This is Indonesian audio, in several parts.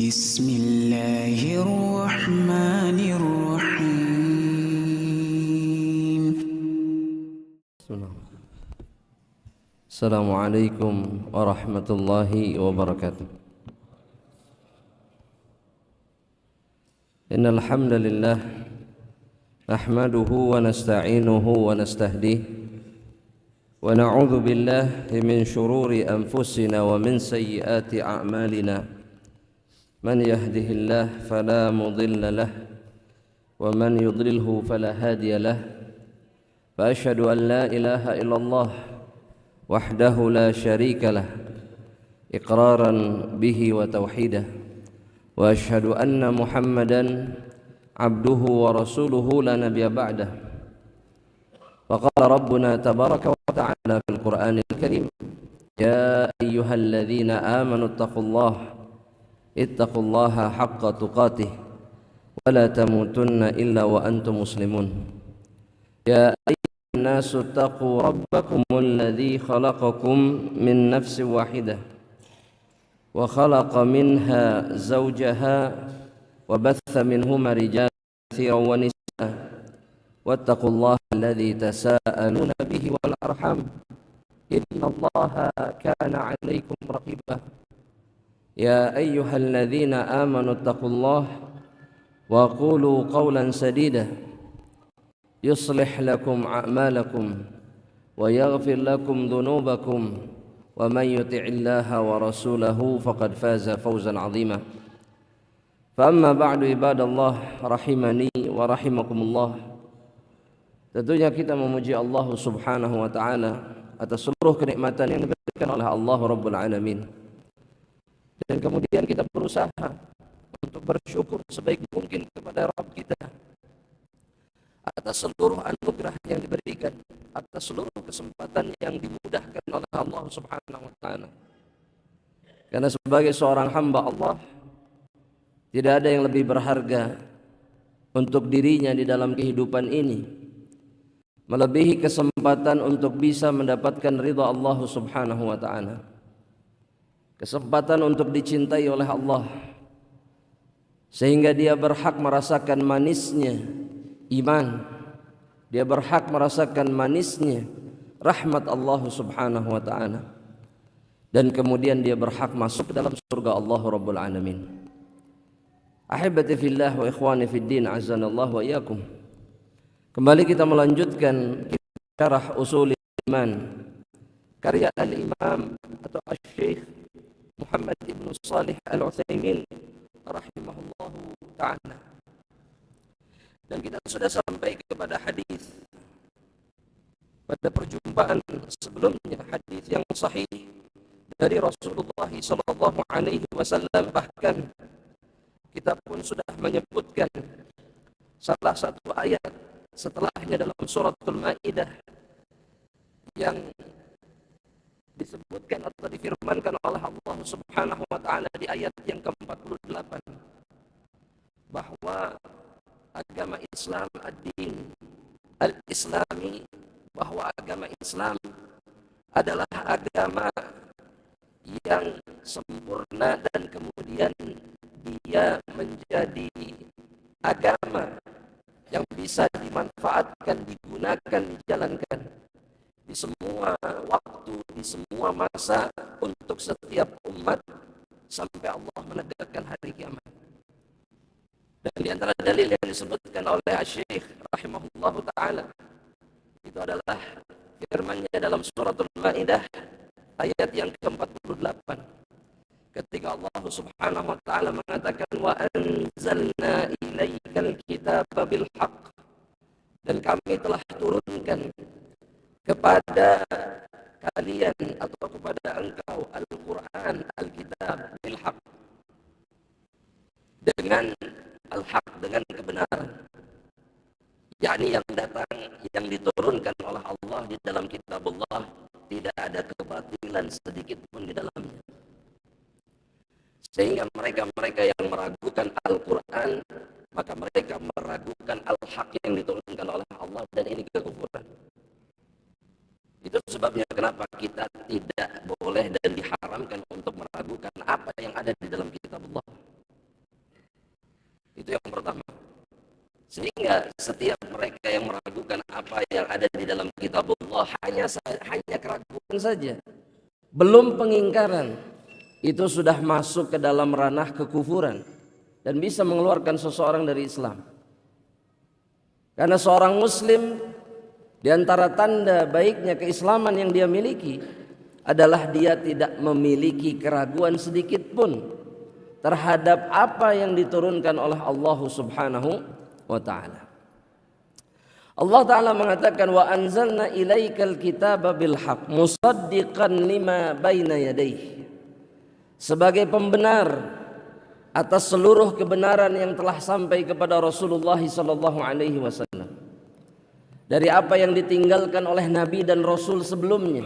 Bismillahirrahmanirrahim. Assalamualaikum warahmatullahi wabarakatuh. Innal hamdalillah nahmaduhu wa nasta'inuhu wa nastahdihi wa na'udzu billahi min shururi anfusina wa min sayyiati a'malina. Man yahdihillahu fala mudilla lahu wa man yudlilhu fala hadiya lahu. Fa asyhadu an la ilaha illallah wahdahu la syarika lah iqraran bihi wa tauhidah wa asyhadu anna Muhammadan abduhu wa rasuluhu la nabiyya ba'dah. Wa qala rabbuna tabaraka wa ta'ala fil Qur'anil Karim, ya ayyuhalladzina amanu ittaqullaha haqqa tuqatih wa la tamutunna illa wa antum muslimun. Ya الناس اتقوا ربكم الذي خلقكم من نفس واحدة وخلق منها زوجها وبث منهما رجالا كثيرا ونساء واتقوا الله الذي تساءلون به والأرحام إن الله كان عليكم رقيبا. يا أيها الذين آمنوا اتقوا الله وقولوا قولا سديدا يصلح لكم أعمالكم ويغفر لكم ذنوبكم ومن يطع الله ورسوله فقد فاز فوزا عظيما. فأما بعد عباد الله rahimani wa rahimakumullah. Tentunya kita memuji Allah Subhanahu wa taala atas seluruh kenikmatan yang diberikan oleh Allah Rabbul Alamin. Dan kemudian kita berusaha untuk bersyukur sebaik mungkin kepada Rabb kita atas seluruh anugerah yang diberikan, atas seluruh kesempatan yang dimudahkan oleh Allah Subhanahu wa taala. Karena sebagai seorang hamba Allah, tidak ada yang lebih berharga untuk dirinya di dalam kehidupan ini melebihi kesempatan untuk bisa mendapatkan ridha Allah Subhanahu wa taala. Kesempatan untuk dicintai oleh Allah sehingga dia berhak merasakan manisnya iman, dia berhak merasakan manisnya rahmat Allah Subhanahu wa taala, dan kemudian dia berhak masuk ke dalam surga Allah Rabbul Alamin. Ahibati fillah wa ikhwani fid din, azanallahu wa iyyakum. Kembali kita melanjutkan syarah usul iman karya al-Imam atau Asy-Syaikh Muhammad ibn Shalih Al-Utsaimin rahimahullahu taala. Dan kita sudah sampai kepada hadis pada perjumpaan sebelumnya, hadis yang sahih dari Rasulullah sallallahu alaihi wasallam. Bahkan kita pun sudah menyebutkan salah satu ayat setelahnya dalam suratul Maidah yang disebutkan atau difirmankan oleh Allah Subhanahu wa taala di ayat yang ke-48 bahwa agama Islam ad-din al-islami, bahwa agama Islam adalah agama yang sempurna dan kemudian dia menjadi agama yang bisa dimanfaatkan, digunakan, dijalankan di semua waktu, di semua masa untuk setiap umat sampai Allah menegakkan hari kiamat. Dan di antara dalil yang disebutkan oleh Asy-Syaikh rahimahullahu taala itu adalah firman-Nya dalam suratul Maidah ayat yang ke-48, ketika Allah Subhanahu wa taala mengatakan wa anzalna ilaikal kitaba bil haqq, dan kami telah turunkan kepada kalian atau kepada engkau Al-Qur'an, Al-Kitab bil haqq, dengan al-haq, dengan kebenaran, yakni yang datang, yang diturunkan oleh Allah di dalam kitab Allah, tidak ada kebatilan sedikit pun di dalamnya. Sehingga mereka-mereka yang meragukan Al-Quran, maka mereka meragukan al-haq yang diturunkan oleh Allah, dan ini kekufuran. Itu sebabnya kenapa kita tidak boleh dan diharamkan untuk meragukan apa yang ada di dalam kitab Allah. Itu yang pertama. Sehingga setiap mereka yang meragukan apa yang ada di dalam kitabullah hanya keraguan saja, belum pengingkaran, itu sudah masuk ke dalam ranah kekufuran dan bisa mengeluarkan seseorang dari Islam. Karena seorang muslim, di antara tanda baiknya keislaman yang dia miliki adalah dia tidak memiliki keraguan sedikit pun terhadap apa yang diturunkan oleh Allah Subhanahu wa ta'ala. Allah Ta'ala mengatakan, wa anzalna ilaikal kitaba bil haq musaddiqan lima baina yadayhi, sebagai pembenar atas seluruh kebenaran yang telah sampai kepada Rasulullah sallallahu alaihi wasallam, dari apa yang ditinggalkan oleh nabi dan rasul sebelumnya.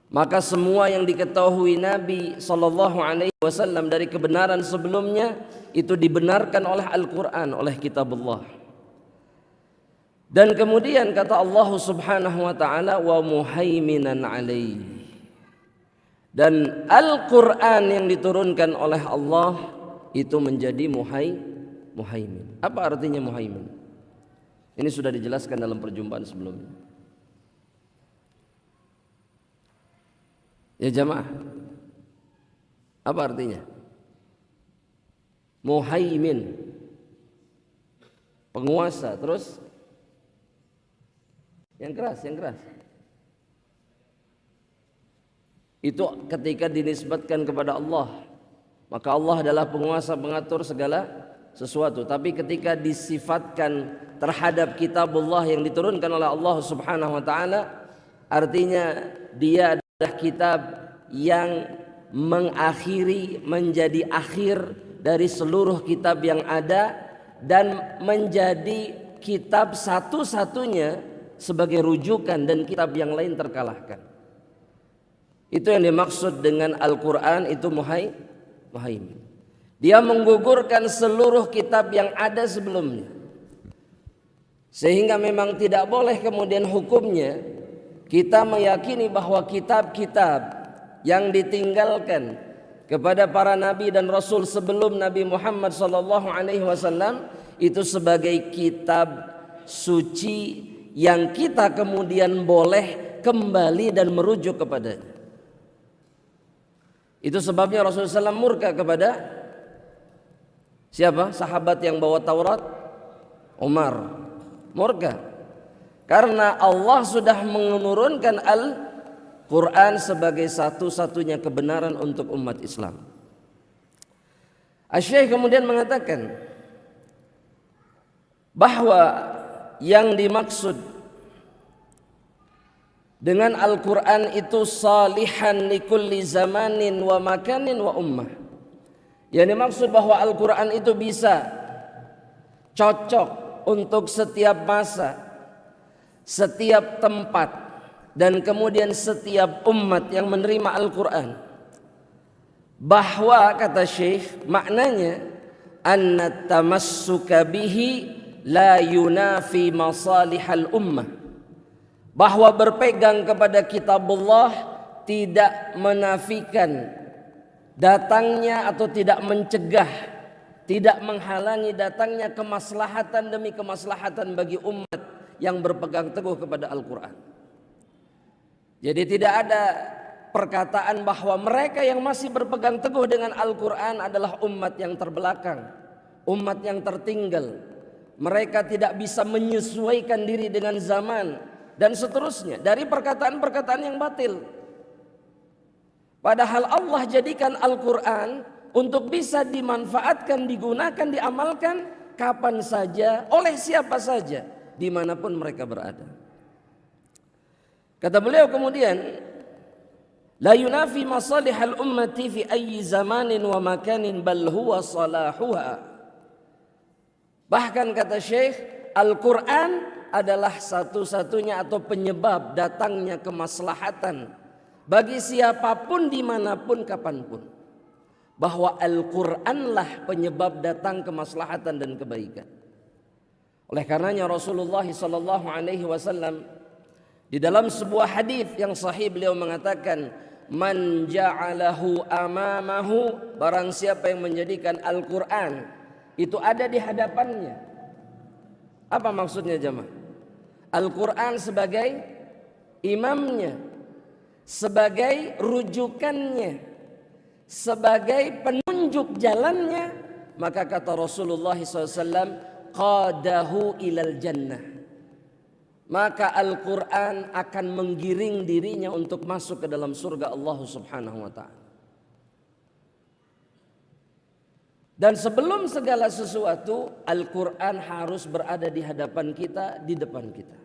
Maka semua yang diketahui Nabi sallallahu alaihi wasallam dari kebenaran sebelumnya itu dibenarkan oleh Al-Qur'an, oleh kitabullah. Dan kemudian kata Allah Subhanahu wa taala, wa muhaiminan alaihi. Dan Al-Qur'an yang diturunkan oleh Allah itu menjadi muhaimin. Apa artinya muhaimin? Ini sudah dijelaskan dalam perjumpaan sebelumnya. Ya jamaah, apa artinya? Muhaimin, penguasa. Terus yang keras. Itu ketika dinisbatkan kepada Allah, maka Allah adalah penguasa pengatur segala sesuatu. Tapi ketika disifatkan terhadap kitabullah yang diturunkan oleh Allah Subhanahu wa taala, artinya dia adalah kitab yang mengakhiri, menjadi akhir dari seluruh kitab yang ada, dan menjadi kitab satu-satunya sebagai rujukan dan kitab yang lain terkalahkan. Itu yang dimaksud dengan Al-Quran, itu muhaimin. Dia menggugurkan seluruh kitab yang ada sebelumnya, sehingga memang tidak boleh kemudian hukumnya kita meyakini bahwa kitab-kitab yang ditinggalkan kepada para nabi dan rasul sebelum Nabi Muhammad SAW itu sebagai kitab suci yang kita kemudian boleh kembali dan merujuk kepadanya. Itu sebabnya Rasulullah SAW murka kepada siapa? Sahabat yang bawa Taurat, Umar. Murka karena Allah sudah menurunkan Al-Quran sebagai satu-satunya kebenaran untuk umat Islam. Asy-Syaikh kemudian mengatakan bahwa yang dimaksud dengan Al-Quran itu salihan likulli zamanin wa makanin wa ummah. Yang dimaksud bahwa Al-Quran itu bisa cocok untuk setiap masa, setiap tempat, dan kemudian setiap umat yang menerima Al-Quran. Bahwa kata Syekh, maknanya anna tamassuka bihi la yunafi masalihal ummah, bahwa berpegang kepada kitabullah tidak menafikan datangnya atau tidak mencegah, tidak menghalangi datangnya kemaslahatan demi kemaslahatan bagi umat yang berpegang teguh kepada Al-Quran. Jadi tidak ada perkataan bahwa mereka yang masih berpegang teguh dengan Al-Quran adalah umat yang terbelakang, umat yang tertinggal. Mereka tidak bisa menyesuaikan diri dengan zaman dan seterusnya, dari perkataan-perkataan yang batil. Padahal Allah jadikan Al-Quran untuk bisa dimanfaatkan, digunakan, diamalkan kapan saja, oleh siapa saja, dimanapun mereka berada. Kata beliau kemudian, la yunafi masalihal ummati fi ayyi zamanin wa makanin bal huwa salahuha. Bahkan kata Syekh, Al-Quran adalah satu-satunya atau penyebab datangnya kemaslahatan bagi siapapun, dimanapun, kapanpun. Bahwa Al-Quranlah penyebab datang kemaslahatan dan kebaikan. Oleh karenanya Rasulullah SAW di dalam sebuah hadis yang sahih beliau mengatakan, man ja'alahu amamahu, barang siapa yang menjadikan Al-Quran itu ada di hadapannya. Apa maksudnya jemaah? Al-Quran sebagai imamnya, sebagai rujukannya, sebagai penunjuk jalannya. Maka kata Rasulullah SAW, qadahu ilal jannah. Maka Al-Quran akan menggiring dirinya untuk masuk ke dalam surga Allah Subhanahu wa ta'ala. Dan sebelum segala sesuatu, Al-Quran harus berada di hadapan kita, di depan kita.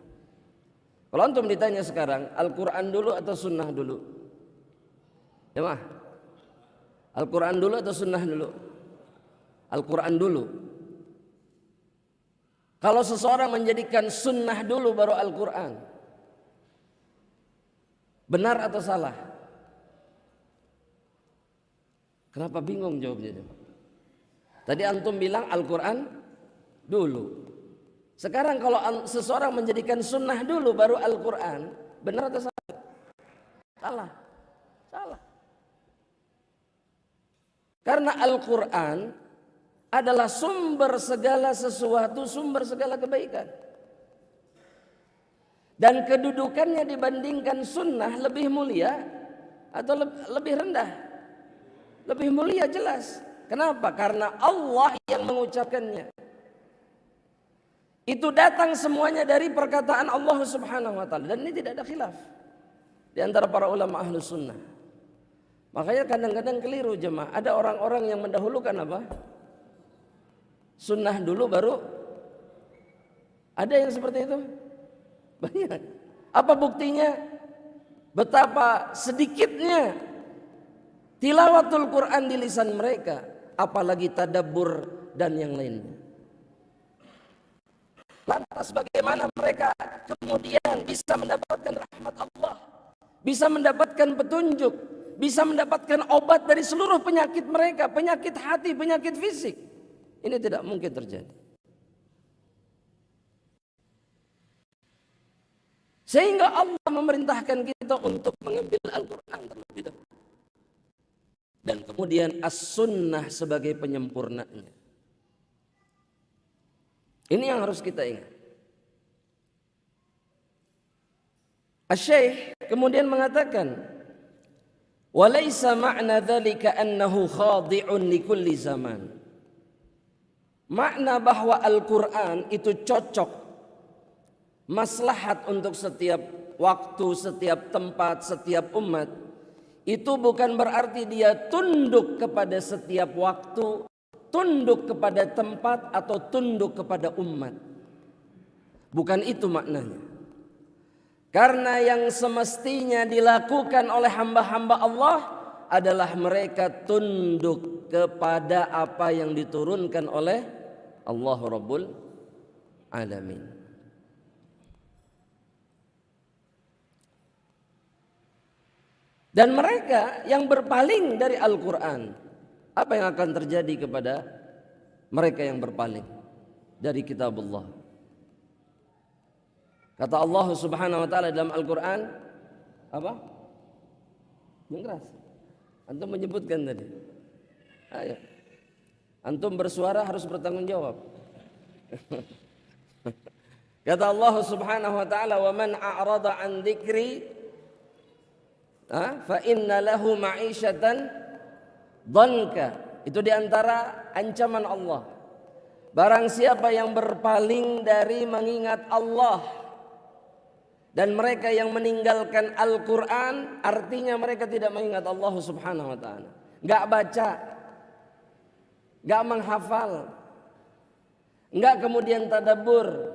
Kalau antum ditanya sekarang, Al-Quran dulu atau sunnah dulu? Ya mah, Al-Quran dulu atau sunnah dulu? Al-Quran dulu. Kalau seseorang menjadikan sunnah dulu baru Al-Quran, benar atau salah? Kenapa bingung jawabnya? Tadi antum bilang Al-Quran dulu. Sekarang kalau seseorang menjadikan sunnah dulu baru Al-Quran, benar atau salah? Salah. Salah. Karena Al-Quran adalah sumber segala sesuatu, sumber segala kebaikan. Dan kedudukannya dibandingkan sunnah lebih mulia atau lebih rendah? Lebih mulia jelas. Kenapa? Karena Allah yang mengucapkannya. Itu datang semuanya dari perkataan Allah Subhanahu wa ta'ala. Dan ini tidak ada khilaf di antara para ulama ahlus sunnah. Makanya kadang-kadang keliru jemaah. Ada orang-orang yang mendahulukan apa? Sunnah dulu baru. Ada yang seperti itu? Banyak. Apa buktinya? Betapa sedikitnya tilawatul Quran di lisan mereka, apalagi tadabbur dan yang lainnya. Lantas bagaimana mereka kemudian bisa mendapatkan rahmat Allah, bisa mendapatkan petunjuk, bisa mendapatkan obat dari seluruh penyakit mereka, penyakit hati, penyakit fisik? Ini tidak mungkin terjadi. Sehingga Allah memerintahkan kita untuk mengambil Al-Quran terlebih dahulu. Dan kemudian as-sunnah sebagai penyempurnanya. Ini yang harus kita ingat. Asy-Syaikh kemudian mengatakan, "Walaysa ma'na dzalika annahu khadi'un likulli zaman." Makna bahwa Al-Quran itu cocok, maslahat untuk setiap waktu, setiap tempat, setiap umat, itu bukan berarti dia tunduk kepada setiap waktu, tunduk kepada tempat, atau tunduk kepada umat. Bukan itu maknanya. Karena yang semestinya dilakukan oleh hamba-hamba Allah adalah mereka tunduk kepada apa yang diturunkan oleh Allah Rabbul Alamin. Dan mereka yang berpaling dari Al-Quran, apa yang akan terjadi kepada mereka yang berpaling dari kitab Allah? Kata Allah Subhanahu wa ta'ala dalam Al-Quran, apa? Yang keras. Antum menyebutkan tadi. Ayo. Antum bersuara harus bertanggung jawab. Kata Allah Subhanahu wa ta'ala, "Wa man a'rada an dzikri fa inna lahu ma'isyatan dhanka." Itu diantara ancaman Allah. Barang siapa yang berpaling dari mengingat Allah, dan mereka yang meninggalkan Al-Quran, artinya mereka tidak mengingat Allah Subhanahu wa ta'ala. Gak baca, gak menghafal, gak kemudian tadabbur,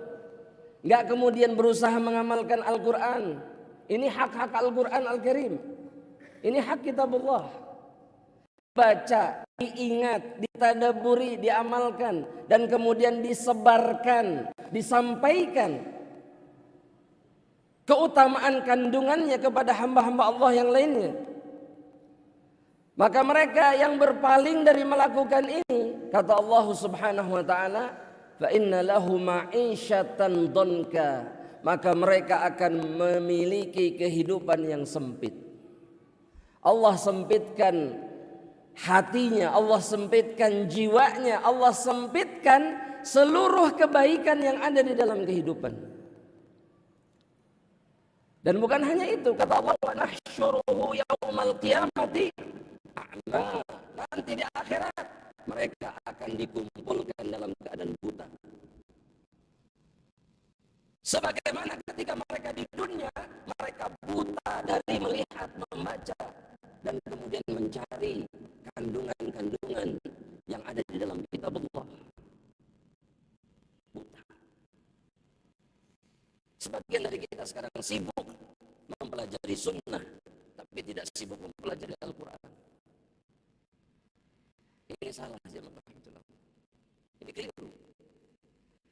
gak kemudian berusaha mengamalkan Al-Quran. Ini hak-hak Al-Quran Al-Karim. Ini hak kitabullah. Baca, diingat, ditadabburi, diamalkan, dan kemudian disebarkan, disampaikan keutamaan kandungannya kepada hamba-hamba Allah yang lainnya. Maka mereka yang berpaling dari melakukan ini, kata Allah Subhanahu wa ta'ala, fa inna lahu ma'isyatan dhanka, maka mereka akan memiliki kehidupan yang sempit. Allah sempitkan hatinya, Allah sempitkan jiwanya, Allah sempitkan seluruh kebaikan yang ada di dalam kehidupan. Dan bukan hanya itu, kata Allah, wa nahsyuruhu yaumal qiyamati a'ma. Nanti di akhirat mereka akan dikumpulkan dalam keadaan buta. Sebagaimana ketika mereka di dunia, mereka buta dari melihat, membaca, dan kemudian mencari kandungan-kandungan yang ada di dalam kitab Allah. Buta. Sebagian dari kita sekarang sibuk mempelajari sunnah, tapi tidak sibuk mempelajari Al-Quran. Ini salah, ini keliru.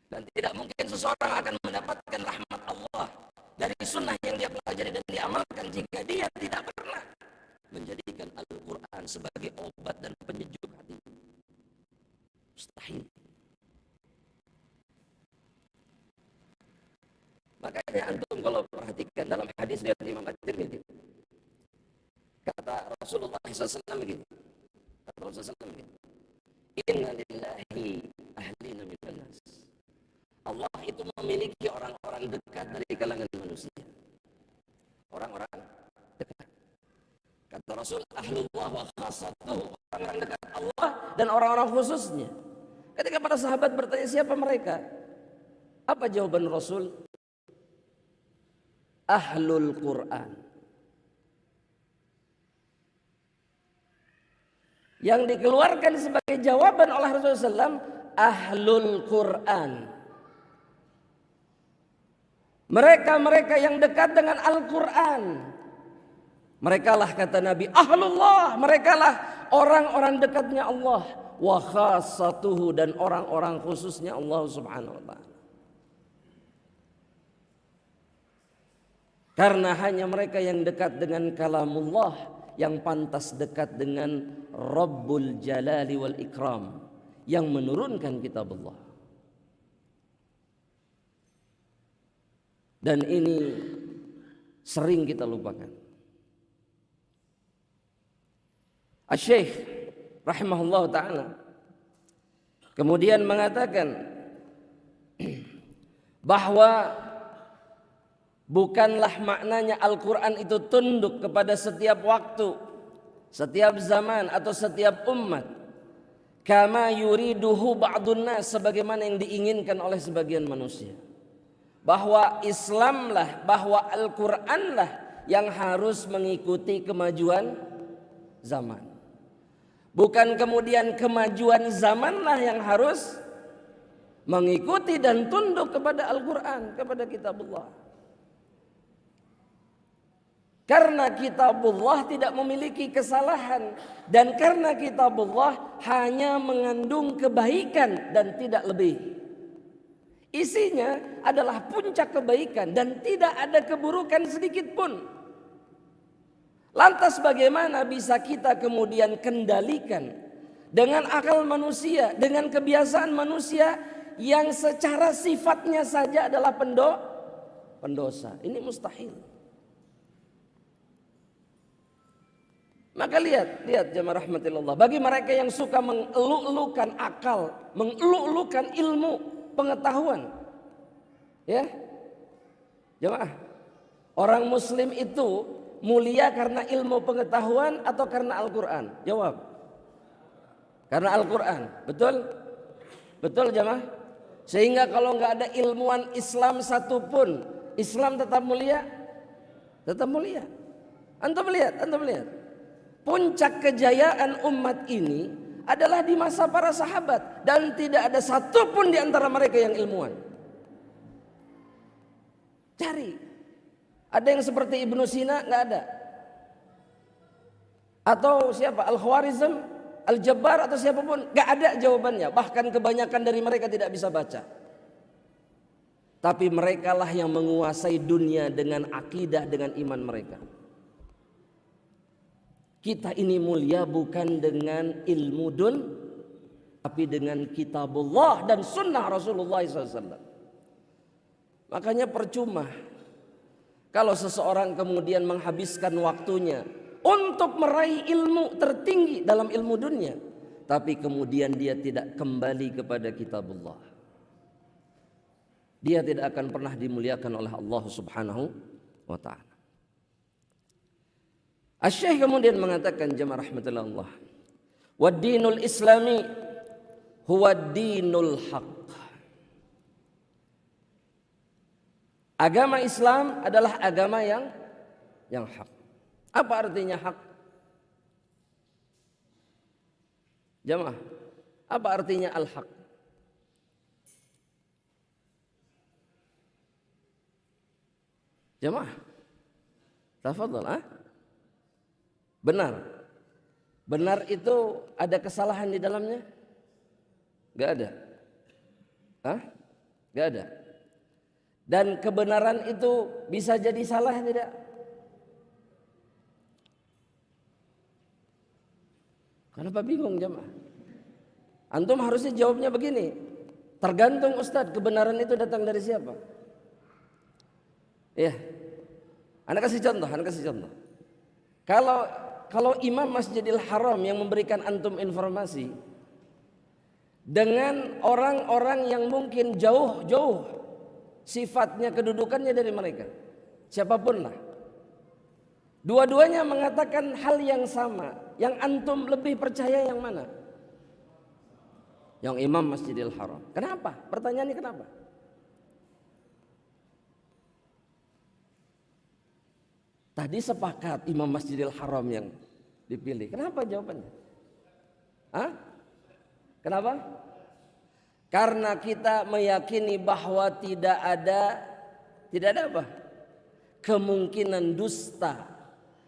Dan tidak mungkin seseorang akan mendapatkan rahmat Allah dari sunnah yang dia pelajari dan diamalkan jika dia tidak pernah menjadikan Al-Quran sebagai obat dan penyejuk hati. Mustahil. Makanya antum kalau perhatikan dalam hadis dari Imam At-Tirmidzi, kata Rasulullah SAW begini, Inna lillahi ahlina minan nas. Allah itu memiliki orang-orang dekat dari kalangan manusia. Orang-orang dekat. Kata Rasul, ahlullah wa khassatuh, orang-orang dekat Allah dan orang-orang khususnya. Ketika para sahabat bertanya siapa mereka, apa jawaban Rasul? Ahlul Quran. Yang dikeluarkan sebagai jawaban oleh Rasulullah SAW, Ahlul Quran. Mereka-mereka yang dekat dengan Al-Quran. Merekalah, kata Nabi, Ahlullah. Merekalah orang-orang dekatnya Allah. Wa khassatuhu, dan orang-orang khususnya Allah Subhanahu wa ta'ala. Karena hanya mereka yang dekat dengan kalamullah yang pantas dekat dengan Rabbul Jalali wal Ikram yang menurunkan kitab Allah. Dan ini sering kita lupakan. Asy-Syaikh rahimahullah ta'ala kemudian mengatakan bahwa bukanlah maknanya Al-Quran itu tunduk kepada setiap waktu, setiap zaman atau setiap umat. Kama yuriduhu ba'dun nas, sebagaimana yang diinginkan oleh sebagian manusia. Bahwa Islamlah, bahwa Al-Quranlah yang harus mengikuti kemajuan zaman. Bukan kemudian kemajuan zamanlah yang harus mengikuti dan tunduk kepada Al-Quran, kepada kitabullah. Karena kitabullah tidak memiliki kesalahan, dan karena kitabullah hanya mengandung kebaikan dan tidak lebih. Isinya adalah puncak kebaikan dan tidak ada keburukan sedikit pun. Lantas bagaimana bisa kita kemudian kendalikan dengan akal manusia, dengan kebiasaan manusia yang secara sifatnya saja adalah pendosa? Ini mustahil. Maka lihat jemaah rahmatillah, bagi mereka yang suka mengeluk-elukan akal, mengeluk-elukan ilmu, pengetahuan, ya jemaah, orang muslim itu mulia karena ilmu pengetahuan atau karena Al-Quran? Jawab. Karena Al-Quran. Betul? Betul jemaah? Sehingga kalau nggak ada ilmuwan Islam satupun, Islam tetap mulia? Tetap mulia. Antum lihat. Puncak kejayaan umat ini adalah di masa para sahabat, dan tidak ada satupun di antara mereka yang ilmuwan. Cari, ada yang seperti Ibnu Sina? Nggak ada. Atau siapa? Al-Khwarizm, Al-Jabbar, atau siapapun? Nggak ada jawabannya. Bahkan kebanyakan dari mereka tidak bisa baca. Tapi merekalah yang menguasai dunia dengan akidah, dengan iman mereka. Kita ini mulia bukan dengan ilmu dun, tapi dengan kitabullah dan sunnah Rasulullah SAW. Makanya percuma kalau seseorang kemudian menghabiskan waktunya untuk meraih ilmu tertinggi dalam ilmu dunia, tapi kemudian dia tidak kembali kepada kitabullah, dia tidak akan pernah dimuliakan oleh Allah Subhanahu wa ta'ala. Asy-Syaikh kemudian mengatakan, jemaah rahmatullah Allah, wa dinul islami huwa dinul haq. Agama Islam adalah agama yang hak. Apa artinya hak? Jemaah, apa artinya al-haq? Jemaah, tafadhal. Benar. Benar itu ada kesalahan di dalamnya? Gak ada. Gak ada. Dan kebenaran itu bisa jadi salah tidak? Kenapa bingung jemaah? Antum harusnya jawabnya begini. Tergantung Ustadz, kebenaran itu datang dari siapa? Ya. Anda kasih contoh. Kalau Imam Masjidil Haram yang memberikan antum informasi dengan orang-orang yang mungkin jauh-jauh sifatnya, kedudukannya dari mereka, siapapun lah, dua-duanya mengatakan hal yang sama, yang antum lebih percaya yang mana? Yang Imam Masjidil Haram. Kenapa? Pertanyaannya kenapa? Tadi sepakat Imam Masjidil Haram yang dipilih. Kenapa jawabannya? Kenapa? Karena kita meyakini bahwa tidak ada apa? Kemungkinan dusta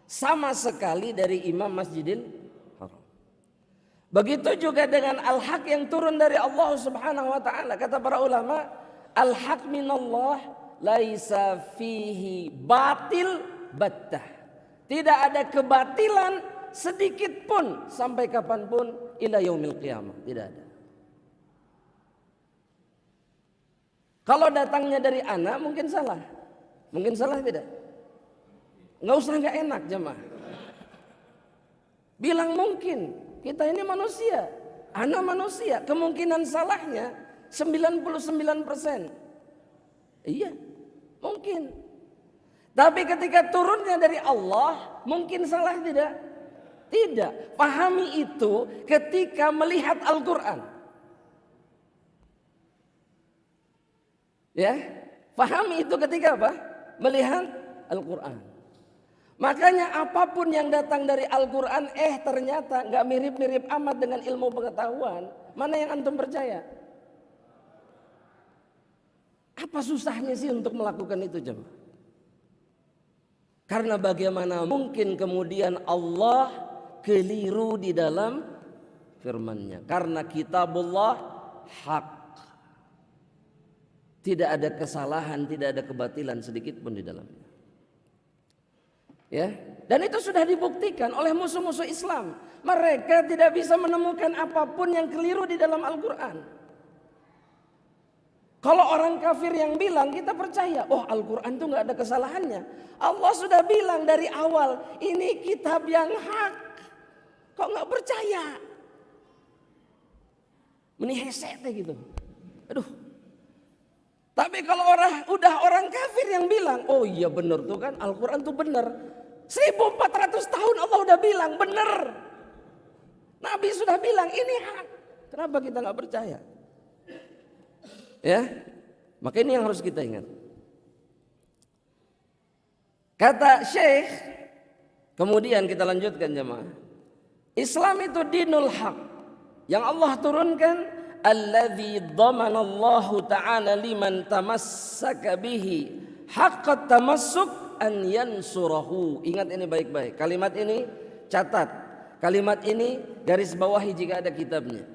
sama sekali dari Imam Masjidil Haram. Begitu juga dengan al-haq yang turun dari Allah Subhanahu wa ta'ala. Kata para ulama, al-haq minallah laisa fihi batil battah. Tidak ada kebatilan sedikit pun sampai kapanpun, ila yaumil qiyamah. Tidak ada. Kalau datangnya dari anak mungkin salah. Mungkin salah tidak? Nggak enak jemaah. Bilang mungkin. Kita ini manusia. Anak manusia. Kemungkinan salahnya 99%. Iya. Mungkin. Tapi ketika turunnya dari Allah, mungkin salah tidak? Tidak. Pahami itu ketika melihat Al-Quran. Ya, pahami itu ketika apa? Melihat Al-Quran. Makanya apapun yang datang dari Al-Quran, ternyata nggak mirip-mirip amat dengan ilmu pengetahuan. Mana yang antum percaya? Apa susahnya sih untuk melakukan itu jemaah? Karena bagaimana mungkin kemudian Allah keliru di dalam firman-Nya? Karena kitabullah hak. Tidak ada kesalahan, tidak ada kebatilan sedikit pun di dalamnya. Ya, dan itu sudah dibuktikan oleh musuh-musuh Islam. Mereka tidak bisa menemukan apapun yang keliru di dalam Al-Quran. Kalau orang kafir yang bilang, kita percaya, Al-Quran itu nggak ada kesalahannya. Allah sudah bilang dari awal, ini kitab yang hak. Kok nggak percaya? Menihesete gitu. Aduh. Tapi kalau orang kafir yang bilang, oh iya benar tuh kan, Al-Quran tuh benar. 1400 tahun Allah udah bilang benar. Nabi sudah bilang ini hak. Kenapa kita nggak percaya? Ya, maka ini yang harus kita ingat. Kata Syekh, kemudian kita lanjutkan jemaah. Islam itu dinul haq, yang Allah turunkan. Alladzi dhamanallahu ta'ala liman tamassaka bihi haqqat tamassuk an yansurahu. Ingat ini baik-baik. Kalimat ini catat. Kalimat ini garis bawahi jika ada kitabnya.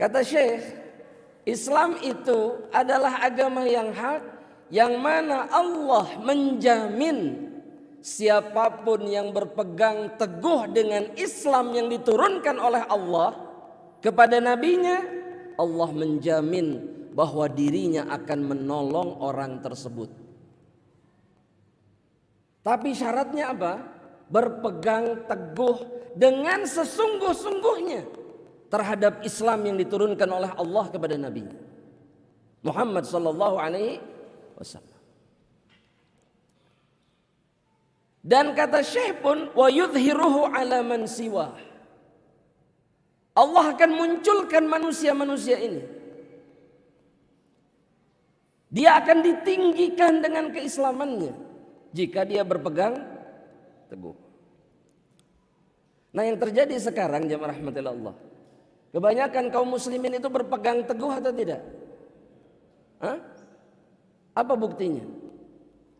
Kata Syekh, Islam itu adalah agama yang hak, yang mana Allah menjamin siapapun yang berpegang teguh dengan Islam yang diturunkan oleh Allah kepada nabinya, Allah menjamin bahwa dirinya akan menolong orang tersebut. Tapi syaratnya apa? berpegang teguh dengan sesungguh-sungguhnya terhadap Islam yang diturunkan oleh Allah kepada Nabi Muhammad sallallahu alaihi wasallam. Dan kata Syekh pun wa yudhiruhu ala man siwah. Allah akan munculkan manusia-manusia ini. Dia akan ditinggikan dengan keislamannya jika dia berpegang teguh. Nah, yang terjadi sekarang jemaah rahmatillah Allah, kebanyakan kaum muslimin itu berpegang teguh atau tidak? Hah? Apa buktinya?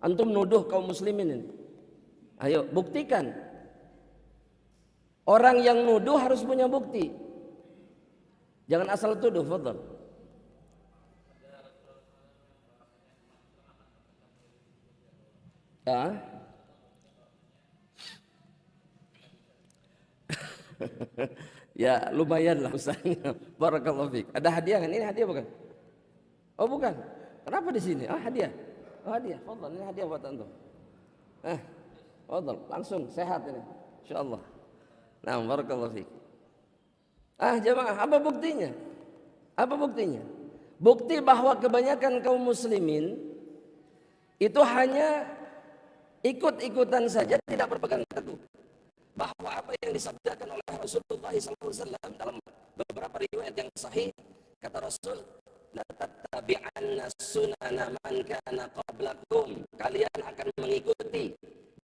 Antum nuduh kaum muslimin ini. Ayo buktikan. Orang yang nuduh harus punya bukti. Jangan asal tuduh, fadhal. Ya. Ya lumayan lah usahanya. Barakallahu fiik. Ada hadiah kan? Ini hadiah bukan? Oh bukan. Kenapa di sini? Ah hadiah. Oh hadiah. Fadhal, ini hadiah buat antum. Fadhal, langsung sehat ini. Insyaallah. Nah, barakallahu fiik. Jemaah, apa buktinya? Apa buktinya? Bukti bahwa kebanyakan kaum muslimin itu hanya ikut-ikutan saja, tidak berpegang teguh. Bahwa apa yang disabdakan oleh Rasulullah SAW dalam beberapa riwayat yang sahih, kata Rasul, la tattabi'anna sunana man kana qablakum. Kalian akan mengikuti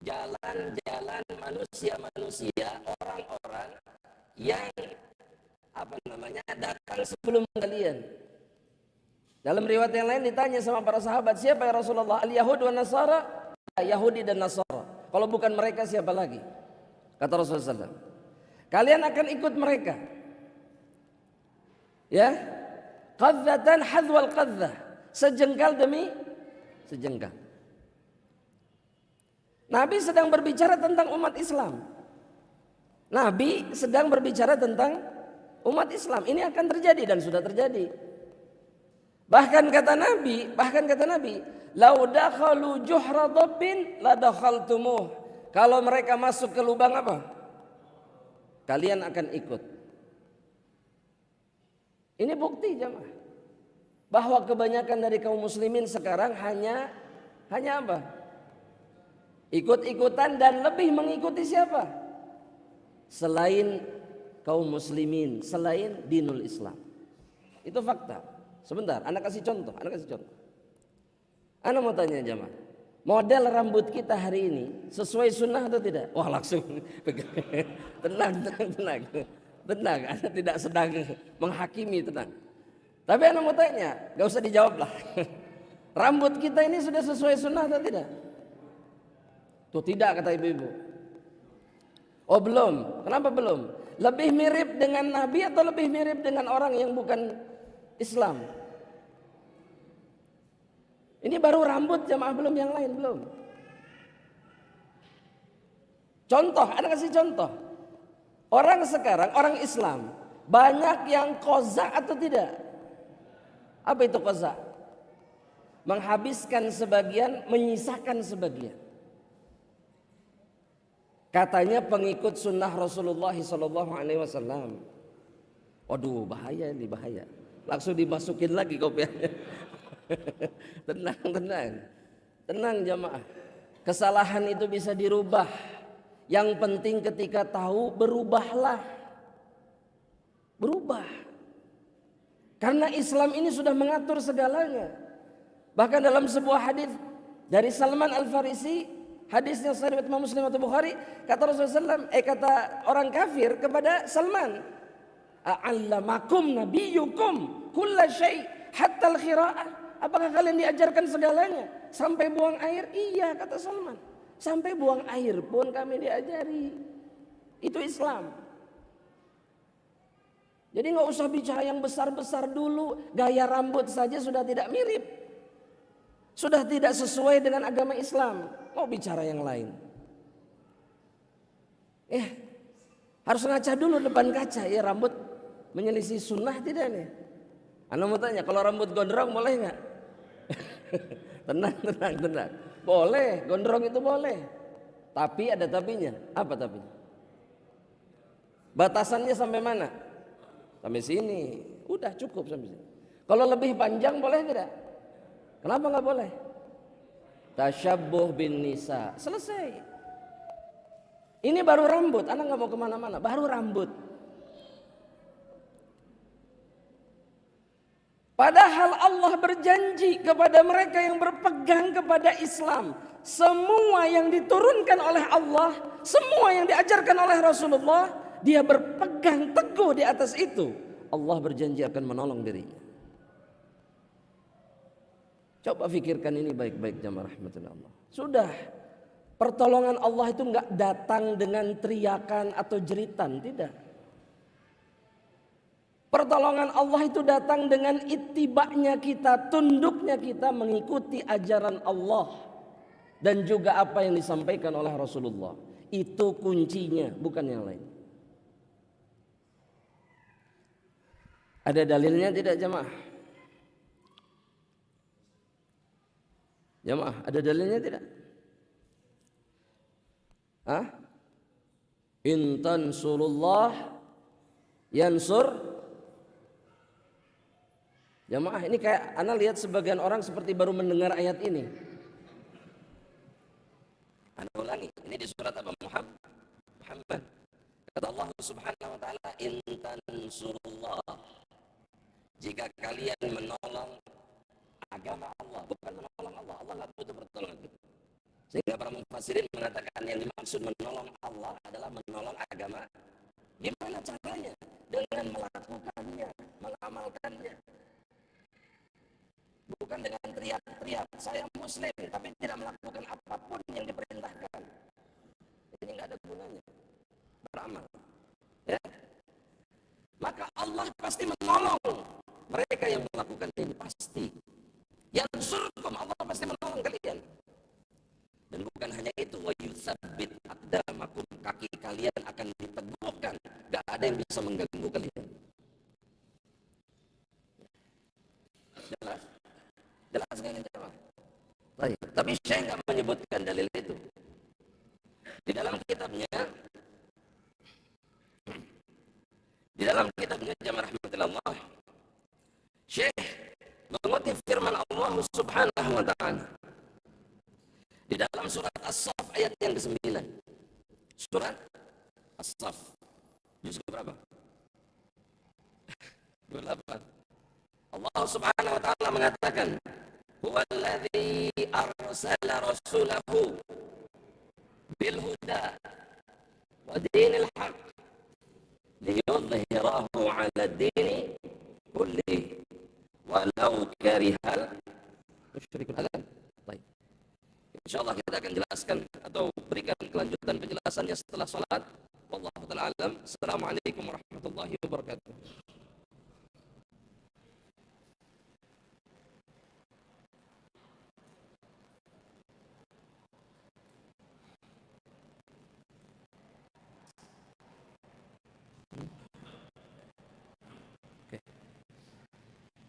jalan-jalan manusia-manusia, orang-orang yang datang sebelum kalian. Dalam riwayat yang lain ditanya sama para sahabat, siapa ya Rasulullah? Al-Yahud wa Nasara? Yahudi dan Nasara. Kalau bukan mereka siapa lagi? Kata Rasulullah SAW, kalian akan ikut mereka. Ya, qadzatan hadzwal qadzah, sejengkal demi sejengkal. Nabi sedang berbicara tentang umat Islam. Nabi sedang berbicara tentang umat Islam. Ini akan terjadi dan sudah terjadi. Bahkan kata Nabi, lau dakhalu juhra dhabbin la dakhaltumuh. Kalau mereka masuk ke lubang apa? Kalian akan ikut. Ini bukti jemaah bahwa kebanyakan dari kaum muslimin sekarang hanya apa? Ikut-ikutan dan lebih mengikuti siapa? Selain kaum muslimin, selain dinul Islam. Itu fakta. Sebentar, anak kasih contoh. Anak mau tanya jemaah, model rambut kita hari ini sesuai sunnah atau tidak? Wah langsung tenang. Anak tidak sedang menghakimi, tenang. Tapi anak mau tanya, gak usah dijawab lah. Rambut kita ini sudah sesuai sunnah atau tidak? Tuh tidak, kata ibu-ibu. Oh belum. Kenapa belum? Lebih mirip dengan Nabi atau lebih mirip dengan orang yang bukan Islam? Ini baru rambut jemaah, belum yang lain, belum. Contoh, ada kasih contoh. Orang sekarang, orang Islam, banyak yang qazak atau tidak? Apa itu qazak? Menghabiskan sebagian, menyisakan sebagian. Katanya pengikut sunnah Rasulullah SAW. Waduh, bahaya ini, bahaya. Langsung dimasukin lagi kopiahnya. Tenang jamaah. Kesalahan itu bisa dirubah. Yang penting ketika tahu, berubahlah. Berubah. Karena Islam ini sudah mengatur segalanya. Bahkan dalam sebuah hadis dari Salman Al-Farisi, hadisnya sahih riwayat Imam Muslim atau Bukhari, kata Rasulullah SAW, kata orang kafir kepada Salman, "A'allamakum nabiyyukum kulla syai' hatta al-khira'ah." Apakah kalian diajarkan segalanya sampai buang air? Iya, kata Salman. Sampai buang air pun kami diajari. Itu Islam. Jadi nggak usah bicara yang besar-besar dulu. Gaya rambut saja sudah tidak mirip, sudah tidak sesuai dengan agama Islam. Mau bicara yang lain? Harus ngaca dulu depan kaca. Ya rambut menyelisih sunnah tidak nih? Anda mau tanya, kalau rambut gondrong boleh nggak? Tenang. Boleh, gondrong itu boleh. Tapi ada tapinya. Apa tapinya? Batasannya sampai mana? Sampai sini. Udah cukup sampai sini. Kalau lebih panjang boleh tidak? Kenapa nggak boleh? Tasyabbuh bin nisa. Selesai. Ini baru rambut. Anak nggak mau kemana-mana. Baru rambut. Padahal Allah berjanji kepada mereka yang berpegang kepada Islam, semua yang diturunkan oleh Allah, semua yang diajarkan oleh Rasulullah, dia berpegang teguh di atas itu. Allah berjanji akan menolong dirinya. Coba fikirkan ini baik-baik jamaah rahmatullah Allah. Sudah, pertolongan Allah itu enggak datang dengan teriakan atau jeritan, tidak. Pertolongan Allah itu datang dengan ittiba'nya kita, tunduknya kita mengikuti ajaran Allah dan juga apa yang disampaikan oleh Rasulullah. Itu kuncinya, bukan yang lain. Ada dalilnya tidak jamaah? Jamaah, ada dalilnya tidak? Hah? In tansurullah yansur. Jamaah, ini kayak ana lihat sebagian orang seperti baru mendengar ayat ini. Ana ulangi, ini di surat apa? Muhammad. Kata Allah Subhanahu wa taala, in tansurullah. Jika kalian menolong agama Allah, bukan menolong Allah. Allah enggak butuh pertolongan kita. Sehingga para mufassirin mengatakan yang dimaksud menolong Allah adalah menolong agama. Gimana caranya? Dengan melakukannya, mengamalkannya. Bukan dengan teriak-teriak saya muslim tapi tidak melakukan apapun yang diperintahkan. Ini nggak ada gunanya beramal, ya. Maka Allah pasti menolong mereka yang melakukan ini, pasti. Yang surkum, Allah pasti menolong kalian. Dan bukan hanya itu, wa yutsabbit aqdamakum, kaki kalian akan diteguhkan, nggak ada yang bisa mengganggu kalian. Jelas? Jelas kan ini? Baik. Tapi saya nggak menyebutkan dalil itu. Di dalam kitabnya Jamaah Rahmatullah, Syekh mengutip firman Allah Subhanahu wa taala di dalam surat As-Saff ayat yang ke-9. Surat As-Saff juz berapa? 28. Allah Subhanahu wa taala mengatakan, "Huwallazi arsala rasulahu bil huda wa dinil haqq liyudhhirahu 'ala ad-dini kullihi walau karihal musyrikun." Baik. Insyaallah kita akan jelaskan atau berikan kelanjutan penjelasannya setelah salat. Wallahu ta'ala alam. Assalamualaikum warahmatullahi wabarakatuh.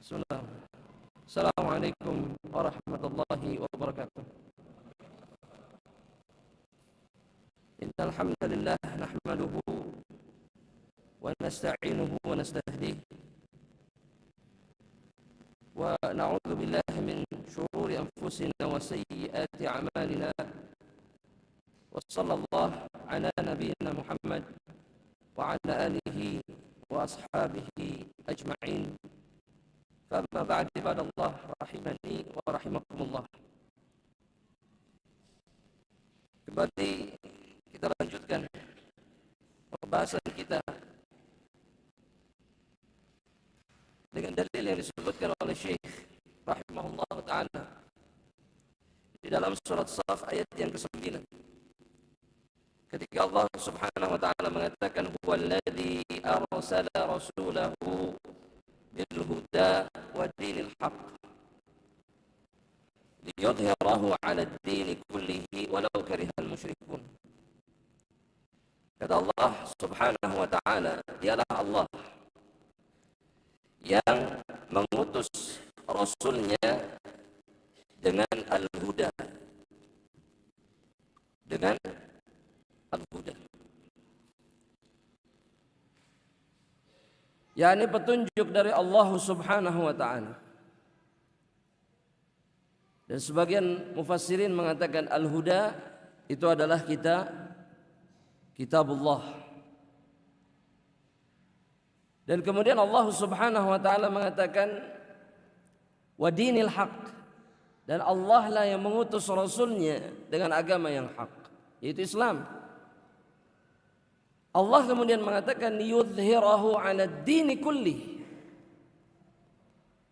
Bismillah. Assalamualaikum warahmatullahi wabarakatuh. Innal hamdalillah nahmaduhu wa nasta'inuhu wa nastahdihi wa na'udzu billahi min shururi anfusina wa sayyiati a'malina. Wa sallallahu ala nabiyyina Muhammad wa ala alihi wa ashabihi ajma'in. Amma ba'd, ibadallah rahimani wa rahimakumullah. Kembali kita lanjutkan pembahasan kita dengan dalil yang disebutkan oleh Syekh rahimahullah ta'ala di dalam surat Shaf ayat yang ke-9. Ketika Allah Subhanahu wa ta'ala mengatakan, "Huwallazi arsala rasulahu bil huda wa dinil haqq liyudhhirahu 'ala ad-dini kullihi walau karihal musyrikun." Kata Allah Subhanahu wa ta'ala, dialah Allah yang mengutus Rasulnya dengan al-huda, dengan yakni petunjuk dari Allah Subhanahu wa taala. Dan sebagian mufassirin mengatakan al-huda itu adalah kitabullah. Dan kemudian Allah Subhanahu wa taala mengatakan wa dinil haq, dan Allah lah yang mengutus rasulnya dengan agama yang hak, yaitu Islam. Allah kemudian mengatakan yudhhirahu 'ala ad-dini kulli,